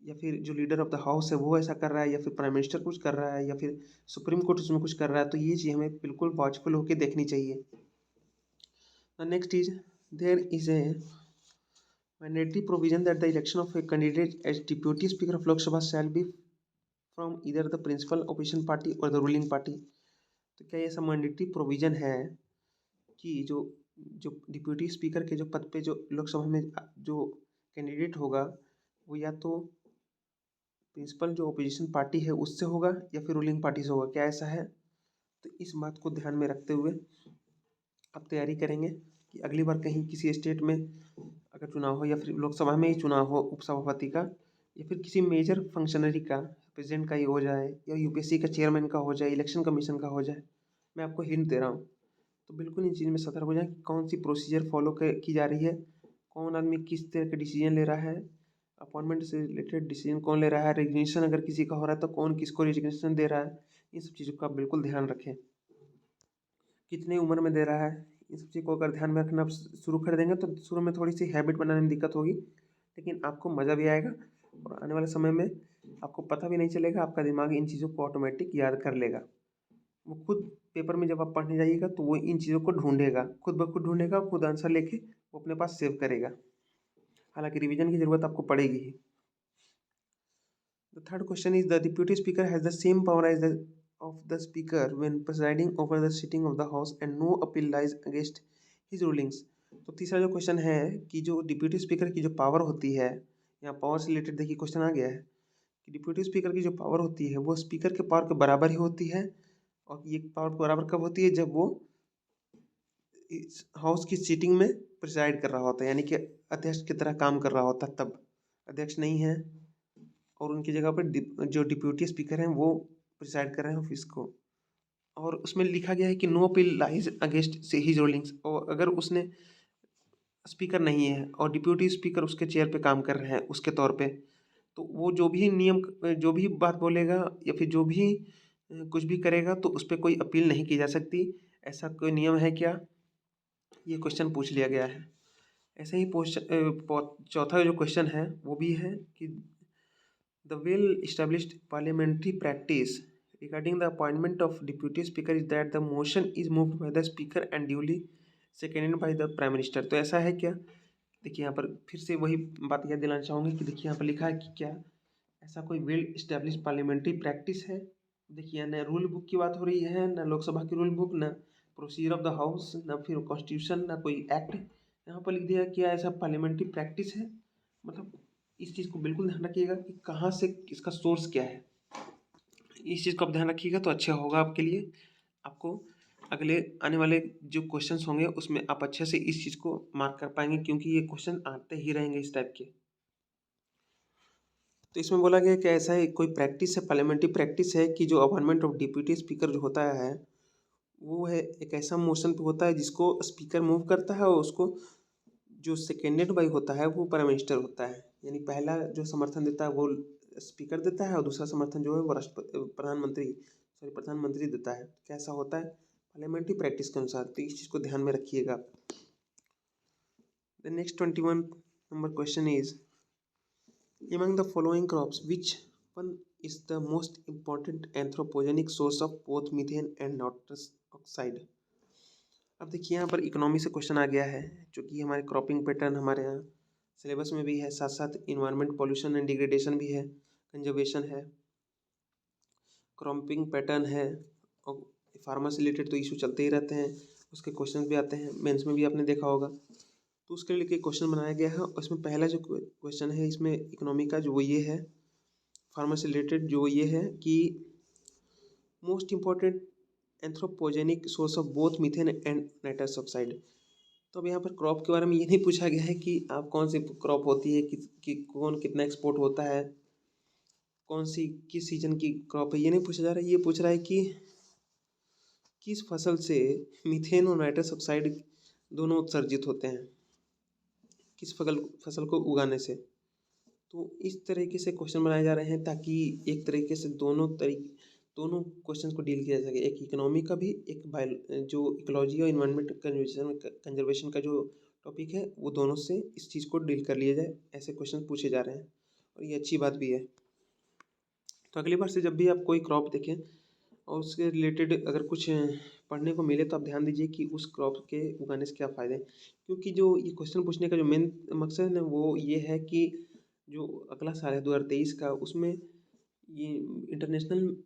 या फिर जो लीडर ऑफ द हाउस है वो ऐसा कर रहा है, या फिर प्राइम मिनिस्टर कुछ कर रहा है, या फिर सुप्रीम कोर्ट उसमें कुछ कर रहा है। तो ये चीज़ हमें बिल्कुल वॉचफुल होकर देखनी चाहिए। The next is there is a mandatory provision that the election of a candidate as deputy speaker of Lok Sabha shall be from either the principal opposition party or the ruling party। तो क्या ऐसा mandatory provision है कि जो जो deputy speaker के जो पद पे जो लोकसभा में जो कैंडिडेट होगा वो या तो प्रिंसिपल जो ओपोजिशन पार्टी है उससे होगा या फिर रूलिंग पार्टी से होगा, क्या ऐसा है? तो इस बात को ध्यान में रखते हुए आप तैयारी करेंगे कि अगली बार कहीं किसी स्टेट में अगर चुनाव हो या फिर लोकसभा में ही चुनाव हो उपसभापति का, या फिर किसी मेजर फंक्शनरी का, प्रेसिडेंट का ही हो जाए या यूपीएससी का चेयरमैन का हो जाए, इलेक्शन कमीशन का हो जाए, मैं आपको हिंट दे रहा हूँ। तो बिल्कुल इन चीज़ में सतर्क हो जाए कि कौन सी प्रोसीजर फॉलो की जा रही है, कौन आदमी किस तरह के डिसीजन ले रहा है, अपॉइंटमेंट से रिलेटेड डिसीजन कौन ले रहा है, रेजिग्नेशन अगर किसी का हो रहा है तो कौन किसको रेजिग्नेशन दे रहा है। इन सब चीज़ों का बिल्कुल ध्यान रखें, कितनी उम्र में दे रहा है। इन सब चीज़ को अगर ध्यान में रखना आप शुरू कर देंगे तो शुरू में थोड़ी सी हैबिट बनाने में दिक्कत होगी, लेकिन आपको मज़ा भी आएगा और आने वाले समय में आपको पता भी नहीं चलेगा, आपका दिमाग इन चीज़ों को ऑटोमेटिक याद कर लेगा। वो खुद पेपर में जब आप पढ़ने जाइएगा तो वो इन चीज़ों को ढूंढेगा, खुद ब खुद ढूंढेगा, खुद आंसर लेके वो अपने पास सेव करेगा। हालांकि रिवीजन की ज़रूरत आपको पड़ेगी ही। The third question is the deputy speaker has the same power as the of the speaker when presiding over the sitting of the house and no appeal lies against his rulings। तो तीसरा जो question है कि जो deputy speaker की जो power होती है, यहाँ पावर से रिलेटेड देखिए क्वेश्चन आ गया है कि डिप्यूटी स्पीकर की जो पावर होती है वो स्पीकर के पावर के बराबर ही होती है। और ये पावर बराबर कब होती है? जब वो इस हाउस की सीटिंग में प्रिसाइड कर रहा होता है, यानी कि अध्यक्ष की तरह काम कर रहा होता है। तब अध्यक्ष नहीं है और उनकी जगह पर जो डिप्यूटी स्पीकर हैं वो प्रिसाइड कर रहे हैं ऑफिस को, और उसमें लिखा गया है कि नो अपील लाइज अगेंस्ट से हिज रूलिंग्स। और अगर उसने स्पीकर नहीं है और डिप्यूटी स्पीकर उसके चेयर पे काम कर रहे हैं उसके तौर पे, तो वो जो भी नियम, जो भी बात बोलेगा या फिर जो भी कुछ भी करेगा तो उस पर कोई अपील नहीं की जा सकती। ऐसा कोई नियम है क्या? ये क्वेश्चन पूछ लिया गया है। ऐसे ही चौथा जो क्वेश्चन है वो भी है कि the well established parliamentary practice regarding the appointment of deputy speaker is that the motion is moved by the speaker and duly seconded by the prime minister। तो ऐसा है क्या? देखिए यहाँ पर फिर से वही बात याद दिलाना चाहूँगी कि देखिए यहाँ पर लिखा है कि क्या ऐसा कोई वेल स्टैब्लिश पार्लियामेंट्री प्रैक्टिस है। देखिए ना रूल बुक की बात हो रही है, ना लोकसभा की रूल बुक, ना प्रोसीजर ऑफ द हाउस, ना फिर कॉन्स्टिट्यूशन, ना कोई एक्ट। यहाँ पर लिख दिया कि ऐसा पार्लियामेंट्री प्रैक्टिस है। मतलब इस चीज़ को बिल्कुल ध्यान रखिएगा कि कहाँ से इसका सोर्स क्या है। इस चीज़ को आप ध्यान रखिएगा तो अच्छा होगा आपके लिए। आपको अगले आने वाले जो क्वेश्चंस होंगे उसमें आप अच्छे से इस चीज़ को मार्क कर पाएंगे, क्योंकि ये क्वेश्चन आते ही रहेंगे इस टाइप के। तो इसमें बोला गया कि ऐसा ही कोई प्रैक्टिस है, पार्लियामेंट्री प्रैक्टिस है कि जो अपॉइंटमेंट ऑफ डिप्यूटी स्पीकर जो होता है वो है एक ऐसा मोशन पे होता है जिसको स्पीकर मूव करता है और उसको जो सेकेंडेड बाई होता है वो प्राइम मिनिस्टर होता है। यानी पहला जो समर्थन देता है वो स्पीकर देता है और दूसरा समर्थन जो है वो प्रधानमंत्री देता है। कैसा होता है पार्लियामेंट्री प्रैक्टिस के अनुसार, तो इस चीज़ को ध्यान में रखिएगा। The next 21 number question is among the following crops which one is the most important anthropogenic source of both methane and nitrous oxide। अब देखिए यहाँ पर इकोनॉमी से क्वेश्चन आ गया है जो कि हमारे क्रॉपिंग पैटर्न हमारे यहाँ सिलेबस में भी है, साथ साथ इन्वायरमेंट पॉल्यूशन एंड डिग्रेडेशन भी है, कंजर्वेशन है, क्रॉपिंग पैटर्न है और फार्मर से रिलेटेड तो इशू चलते ही रहते हैं, उसके क्वेश्चन भी आते हैं, मेंस में भी आपने देखा होगा। तो उसके लिए क्वेश्चन बनाया गया है और इसमें पहला जो क्वेश्चन है इसमें इकोनॉमी का जो वो ये है, फार्मर से रिलेटेड जो ये है कि most important anthropogenic source of both methane and nitrous oxide. तो अब यहाँ पर क्रॉप के बारे में ये नहीं पूछा गया है कि आप कौन सी क्रॉप होती है कि कौन कितना एक्सपोर्ट होता है, कौन सी किस सीजन की क्रॉप है, ये नहीं पूछा जा रहा है। ये पूछ रहा है कि किस फसल से मीथेन और नाइट्रस ऑक्साइड दोनों उत्सर्जित होते हैं, किस फसल को उगाने से। तो इस तरीके से क्वेश्चन बनाए जा रहे हैं ताकि एक तरीके से दोनों क्वेश्चन को डील किया जा सके, एक इकोनॉमी का भी, एक जो इकोलॉजी और इन्वायरमेंट कंजर्वेशन का जो टॉपिक है वो दोनों से इस चीज़ को डील कर लिया जाए। ऐसे क्वेश्चन पूछे जा रहे हैं और ये अच्छी बात भी है। तो अगली बार से जब भी आप कोई क्रॉप देखें और उसके रिलेटेड अगर कुछ पढ़ने को मिले तो आप ध्यान दीजिए कि उस क्रॉप के उगाने से क्या फ़ायदे हैं, क्योंकि जो ये क्वेश्चन पूछने का जो मेन मकसद है वो ये है कि जो अगला साल है 2023 का, उसमें ये इंटरनेशनल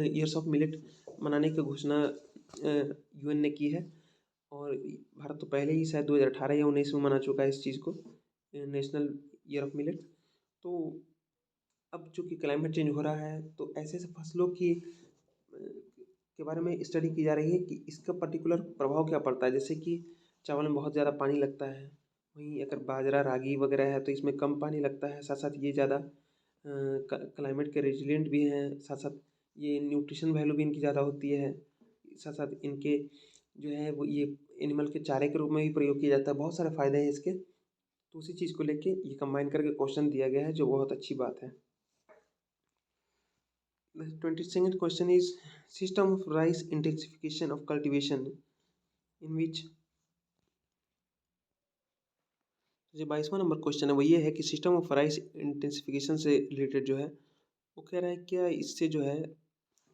ईयर्स ऑफ मिलेट मनाने की घोषणा यूएन ने की है और भारत तो पहले ही शायद 2018 या 19 में मना चुका है इस चीज़ को, नेशनल ईयर ऑफ मिलेट। तो अब चूँकि क्लाइमेट चेंज हो रहा है तो ऐसे ऐसे फसलों की के बारे में स्टडी की जा रही है कि इसका पर्टिकुलर प्रभाव क्या पड़ता है। जैसे कि चावल में बहुत ज़्यादा पानी लगता है, वहीं अगर बाजरा रागी वगैरह है तो इसमें कम पानी लगता है, साथ साथ ये ज़्यादा क्लाइमेट के रेजिलेंट भी हैं, साथ साथ ये न्यूट्रिशन वैल्यू भी इनकी ज़्यादा होती है, साथ साथ इनके जो है वो ये एनिमल के चारे के रूप में भी प्रयोग किया जाता है। बहुत सारे फ़ायदे हैं इसके, तो उसी चीज़ को लेके ये कंबाइन करके क्वेश्चन दिया गया है जो बहुत अच्छी बात है। The 22nd question is system of rice intensification of cultivation in which। जो 22वां नंबर क्वेश्चन है वो ये है कि सिस्टम ऑफ राइस इंटेंसिफिकेशन से रिलेटेड जो है वो कह रहा है क्या इससे जो है,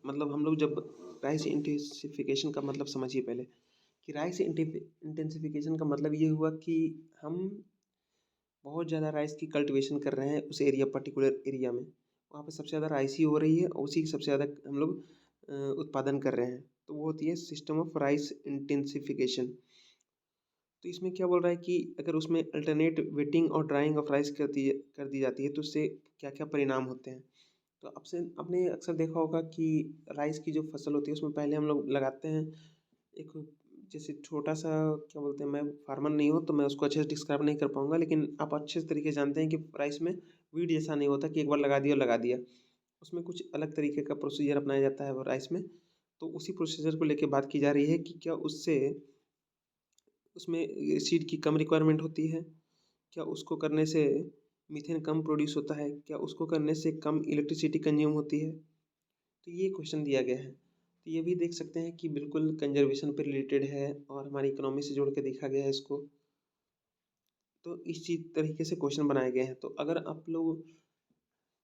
मतलब हम लोग जब राइस इंटेंसिफिकेशन का मतलब समझिए पहले कि राइस इंटेंसिफिकेशन का मतलब ये हुआ कि हम बहुत ज़्यादा राइस की कल्टीवेशन कर रहे हैं उस एरिया, पर्टिकुलर एरिया में, वहाँ पे सबसे ज़्यादा राइस ही हो रही है और उसी की सबसे ज़्यादा हम लोग उत्पादन कर रहे हैं, तो वो होती है सिस्टम ऑफ राइस इंटेंसिफिकेशन। तो इसमें क्या बोल रहा है कि अगर उसमें अल्टरनेट वेटिंग और ड्राइंग ऑफ राइस कर दी जाती है तो उससे क्या क्या परिणाम होते हैं। तो आपने अक्सर देखा होगा कि राइस की जो फसल होती है उसमें पहले हम लोग लगाते हैं एक, जैसे छोटा सा, क्या बोलते हैं, मैं फार्मर नहीं हूँ तो मैं उसको अच्छे से डिस्क्राइब नहीं कर पाऊँगा, लेकिन आप अच्छे तरीके से जानते हैं कि राइस में वीड जैसा नहीं होता कि एक बार लगा दिया, उसमें कुछ अलग तरीके का प्रोसीजर अपनाया जाता है राइस में। तो उसी प्रोसीजर को लेके बात की जा रही है कि क्या उसमें सीड की कम रिक्वायरमेंट होती है, क्या उसको करने से मीथेन कम प्रोड्यूस होता है, क्या उसको करने से कम इलेक्ट्रिसिटी कंज्यूम होती है। तो ये क्वेश्चन दिया गया है, तो ये भी देख सकते हैं कि बिल्कुल कंजर्वेशन पे रिलेटेड है और हमारी इकोनॉमी से जोड़ के देखा गया है इसको। तो इस चीज़ तरीके से क्वेश्चन बनाए गए हैं। तो अगर आप लोग,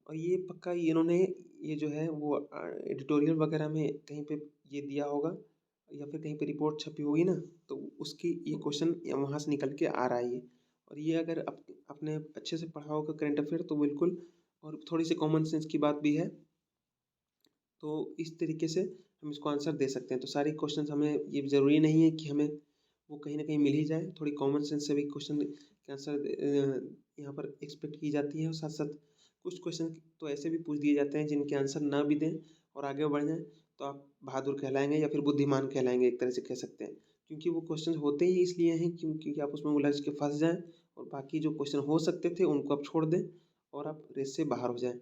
और ये पक्का इन्होंने ये जो है वो एडिटोरियल वगैरह में कहीं पे ये दिया होगा या फिर कहीं पे रिपोर्ट छपी होगी ना, तो उसकी ये क्वेश्चन वहाँ से निकल के आ रहा है ये। और ये अगर आपने अच्छे से पढ़ा होगा करंट अफेयर तो बिल्कुल, और थोड़ी सी कॉमन सेंस की बात भी है, तो इस तरीके से हम इसको आंसर दे सकते हैं। तो सारे क्वेश्चन हमें, ये ज़रूरी नहीं है कि हमें वो कहीं ना कहीं मिल ही जाए, थोड़ी कॉमन सेंस से भी क्वेश्चन के आंसर यहाँ पर एक्सपेक्ट की जाती है। और साथ साथ कुछ क्वेश्चन तो ऐसे भी पूछ दिए जाते हैं जिनके आंसर ना भी दें और आगे बढ़ जाएँ तो आप बहादुर कहलाएंगे या फिर बुद्धिमान कहलाएंगे, एक तरह से कह सकते हैं, क्योंकि वो क्वेश्चन होते ही इसलिए हैं क्योंकि आप उसमें उलझ के फंस जाएँ और बाकी जो क्वेश्चन हो सकते थे उनको आप छोड़ दें और आप रेस से बाहर हो जाएं,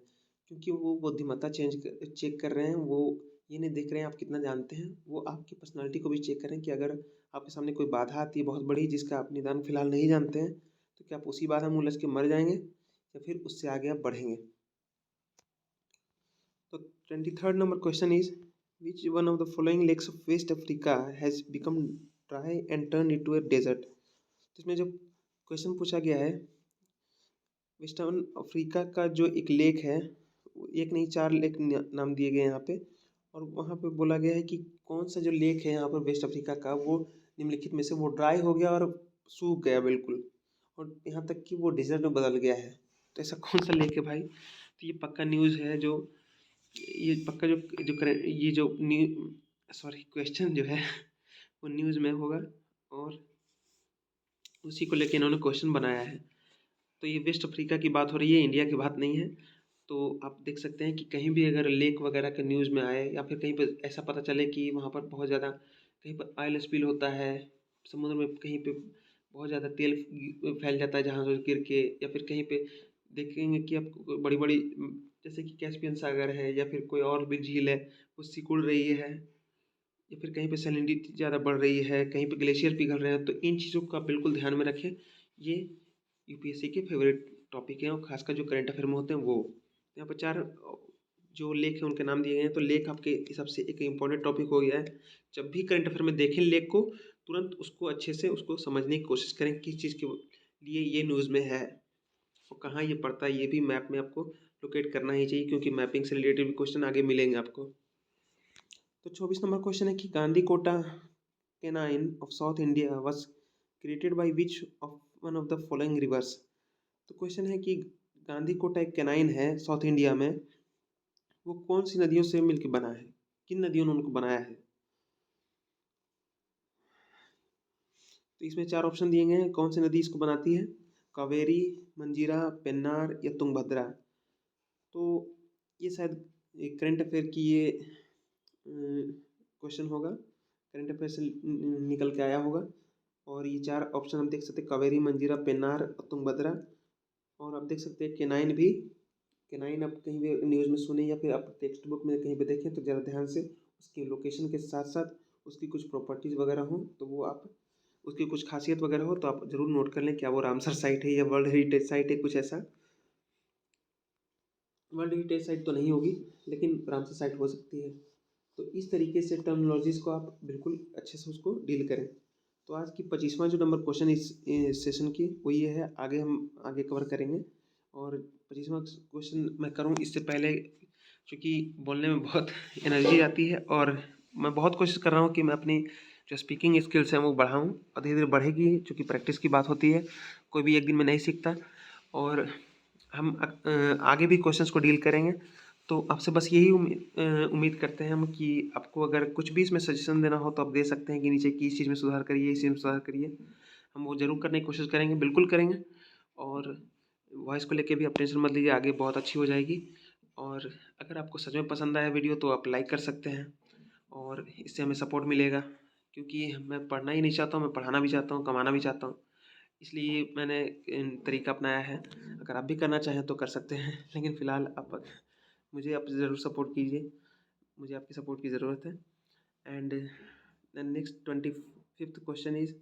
क्योंकि वो बुद्धिमत्ता चेक कर रहे हैं, वो ये नहीं देख रहे हैं आप कितना जानते हैं, वो आपकी पर्सनालिटी को भी चेक करें कि अगर आपके सामने कोई बाधा आती है बहुत बड़ी जिसका आप निदान फिलहाल नहीं जानते हैं, तो क्या आप उसी बाधा में उलझ के मर जाएंगे या फिर उससे आगे आप बढ़ेंगे। तो 23rd number question is which one of the following lakes of West Africa has become dry and turn into a desert. तो इसमें जो क्वेश्चन पूछा गया है, वेस्टर्न अफ्रीका का जो एक लेक है, एक नहीं 4 लेक नाम दिए गए यहाँ पे, और वहाँ पे बोला गया है कि कौन सा जो लेक है यहाँ पर वेस्ट अफ्रीका का वो निम्नलिखित में से वो ड्राई हो गया और सूख गया बिल्कुल, और यहाँ तक कि वो डेजर्ट में बदल गया है। तो ऐसा कौन सा लेक है भाई? तो ये पक्का न्यूज़ है, जो ये पक्का जो करेंट ये जो न्यू सॉरी क्वेश्चन जो है वो न्यूज़ में होगा, और उसी को लेके इन्होंने क्वेश्चन बनाया है। तो ये वेस्ट अफ्रीका की बात हो रही है, इंडिया की बात नहीं है। तो आप देख सकते हैं कि कहीं भी अगर लेक वगैरह के न्यूज़ में आए या फिर कहीं पर ऐसा पता चले कि वहाँ पर बहुत ज़्यादा कहीं पर ऑयल स्पिल होता है, समुद्र में कहीं पे बहुत ज़्यादा तेल फैल जाता है जहाँ से गिर के, या फिर कहीं पे देखेंगे कि आप बड़ी बड़ी जैसे कि कैस्पियन सागर है या फिर कोई और भी झील है वो सिकुड़ रही है, या फिर कहीं पे सैलिनिटी ज़्यादा बढ़ रही है, कहीं पे ग्लेशियर पिघल रहे हैं, तो इन चीज़ों का बिल्कुल ध्यान में रखें। ये यूपीएससी के फेवरेट टॉपिक हैं, और खासकर जो करंट अफेयर में होते हैं वो। यहाँ पर 4 जो लेख हैं उनके नाम दिए गए हैं, तो लेख आपके हिसाब से एक इम्पॉर्टेंट टॉपिक हो गया है। जब भी करंट अफेयर में देखें लेख को, तुरंत उसको अच्छे से उसको समझने की कोशिश करें किस चीज़ के लिए ये न्यूज़ में है और कहाँ ये पड़ता है, ये भी मैप में आपको लोकेट करना ही चाहिए, क्योंकि मैपिंग से रिलेटेड भी क्वेश्चन आगे मिलेंगे आपको। तो 24 नंबर क्वेश्चन है कि Gandikota canyon of South India was created by which of one of the following rivers. तो क्वेश्चन है कि गांधी कोटा एक कैनाइन है साउथ इंडिया में, वो कौन सी नदियों से मिलकर बना है, किन नदियों ने उनको बनाया है। तो इसमें 4 ऑप्शन दिए गए हैं, कौन सी नदी इसको बनाती है, कावेरी, मंजीरा, पेन्नार या तुंगभद्रा। तो ये शायद एक करंट अफेयर की ये क्वेश्चन होगा, करंट अफेयर से निकल के आया होगा, और ये 4 ऑप्शन हम देख सकते हैं, कावेरी, मंजीरा, पेन्नार और तुंगभद्रा। और आप देख सकते हैं केनाइन भी, केनाइन आप कहीं भी न्यूज़ में सुने या फिर आप टेक्स्ट बुक में कहीं पे देखें तो ज़रा ध्यान से उसकी लोकेशन के साथ साथ उसकी कुछ प्रॉपर्टीज़ वगैरह हों, तो वो आप उसकी कुछ खासियत वगैरह हो तो आप ज़रूर नोट कर लें, क्या वो रामसर साइट है या वर्ल्ड हेरिटेज साइट है, कुछ ऐसा। वर्ल्ड हेरिटेज साइट तो नहीं होगी, लेकिन रामसर साइट हो सकती है। तो इस तरीके से टर्मिनोलॉजीज़ को आप बिल्कुल अच्छे से उसको डील करें। तो आज की 25वां जो नंबर क्वेश्चन इस सेशन की वो ये है, आगे हम आगे कवर करेंगे। और 25वां क्वेश्चन मैं करूँ इससे पहले, क्योंकि बोलने में बहुत एनर्जी आती है और मैं बहुत कोशिश कर रहा हूँ कि मैं अपनी जो स्पीकिंग स्किल्स हैं वो बढ़ाऊँ, और धीरे धीरे बढ़ेगी, क्योंकि प्रैक्टिस की बात होती है, कोई भी एक दिन में नहीं सीखता। और हम आगे भी क्वेश्चंस को डील करेंगे। तो आपसे बस यही उम्मीद करते हैं हम कि आपको अगर कुछ भी इसमें सजेशन देना हो तो आप दे सकते हैं कि नीचे कि इस चीज़ में सुधार करिए, इस चीज़ में सुधार करिए, हम वो ज़रूर करने की कोशिश करेंगे, बिल्कुल करेंगे। और वॉइस को लेके भी आप टेंशन मत लीजिए, आगे बहुत अच्छी हो जाएगी। और अगर आपको सच में पसंद आया वीडियो तो आप लाइक कर सकते हैं, और इससे हमें सपोर्ट मिलेगा, क्योंकि मैं पढ़ना ही नहीं चाहता हूँ, मैं पढ़ाना भी चाहता हूँ, कमाना भी चाहता हूँ। इसलिए मैंने तरीका अपनाया है। अगर आप भी करना चाहें तो कर सकते हैं, लेकिन फ़िलहाल आप ज़रूर सपोर्ट कीजिए, मुझे आपकी सपोर्ट की ज़रूरत है। And then next 25th question is,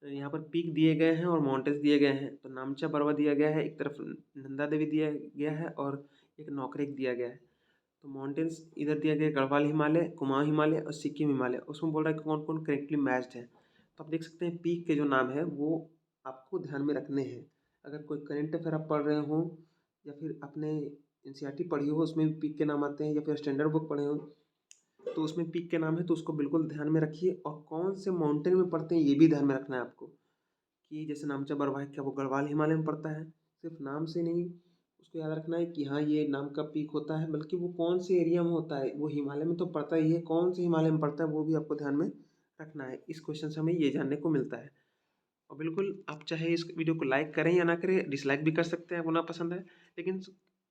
यहाँ पर पीक दिए गए हैं और माउंटेन्स दिए गए हैं। तो नामचा पर्वत दिया गया है, एक तरफ नंदा देवी दिया गया है और एक नौकरेक दिया गया है। तो माउंटेन्स इधर दिया गया है गढ़वाल हिमालय, कुमाऊं हिमालय और सिक्किम हिमालय। उसमें बोल रहा है कि कौन कौन करेक्टली मैच्ड है। तो आप देख सकते हैं पीक के जो नाम है वो आपको ध्यान में रखने हैं। अगर कोई करेंट अफेयर आप पढ़ रहे हो या फिर आपने एनसीईआरटी पढ़ी हो उसमें भी पीक के नाम आते हैं, या फिर स्टैंडर्ड बुक पढ़े हो तो उसमें पीक के नाम है, तो उसको बिल्कुल ध्यान में रखिए। और कौन से माउंटेन में पड़ते हैं ये भी ध्यान में रखना है आपको, कि जैसे नामचा बर्फबारी है, क्या वो गढ़वाल हिमालय में पड़ता है। सिर्फ नाम से नहीं, उसको याद रखना है कि हाँ ये नाम का पीक होता है, बल्कि वो कौन से एरिया में होता है। वो हिमालय में तो पड़ता ही है, कौन से हिमालय में पड़ता है वो भी आपको ध्यान में रखना है। इस क्वेश्चन से हमें ये जानने को मिलता है। और बिल्कुल आप चाहे इस वीडियो को लाइक करें या ना करें, डिसलाइक भी कर सकते हैं आपको ना पसंद है, लेकिन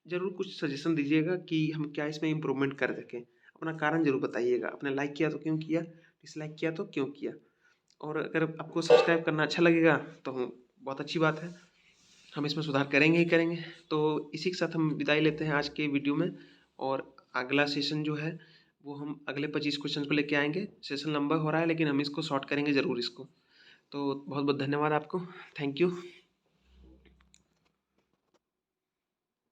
ज़रूर कुछ सजेशन दीजिएगा कि हम क्या इसमें इम्प्रूवमेंट कर सकें। अपना कारण ज़रूर बताइएगा, आपने लाइक किया तो क्यों किया, डिसलाइक किया तो क्यों किया। और अगर आपको सब्सक्राइब करना अच्छा लगेगा तो बहुत अच्छी बात है, हम इसमें सुधार करेंगे ही करेंगे। तो इसी के साथ हम विदाई लेते हैं आज के वीडियो में, और अगला सेशन जो है वो हम अगले 25 क्वेश्चन को लेके आएंगे। सेशन लंबा हो रहा है लेकिन हम इसको शॉर्ट करेंगे ज़रूर इसको। तो बहुत बहुत धन्यवाद आपको, थैंक यू।